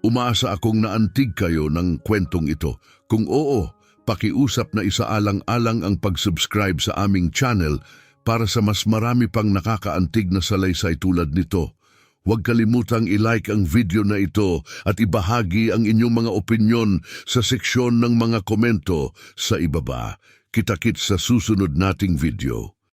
[SPEAKER 1] Umaasa akong naantig kayo ng kwentong ito. Kung oo, pakiusap na isaalang-alang ang pag-subscribe sa aming channel para sa mas marami pang nakakaantig na salaysay tulad nito. Huwag kalimutang i-like ang video na ito at ibahagi ang inyong mga opinyon sa seksyon ng mga komento sa ibaba. Kita-kits sa susunod nating video.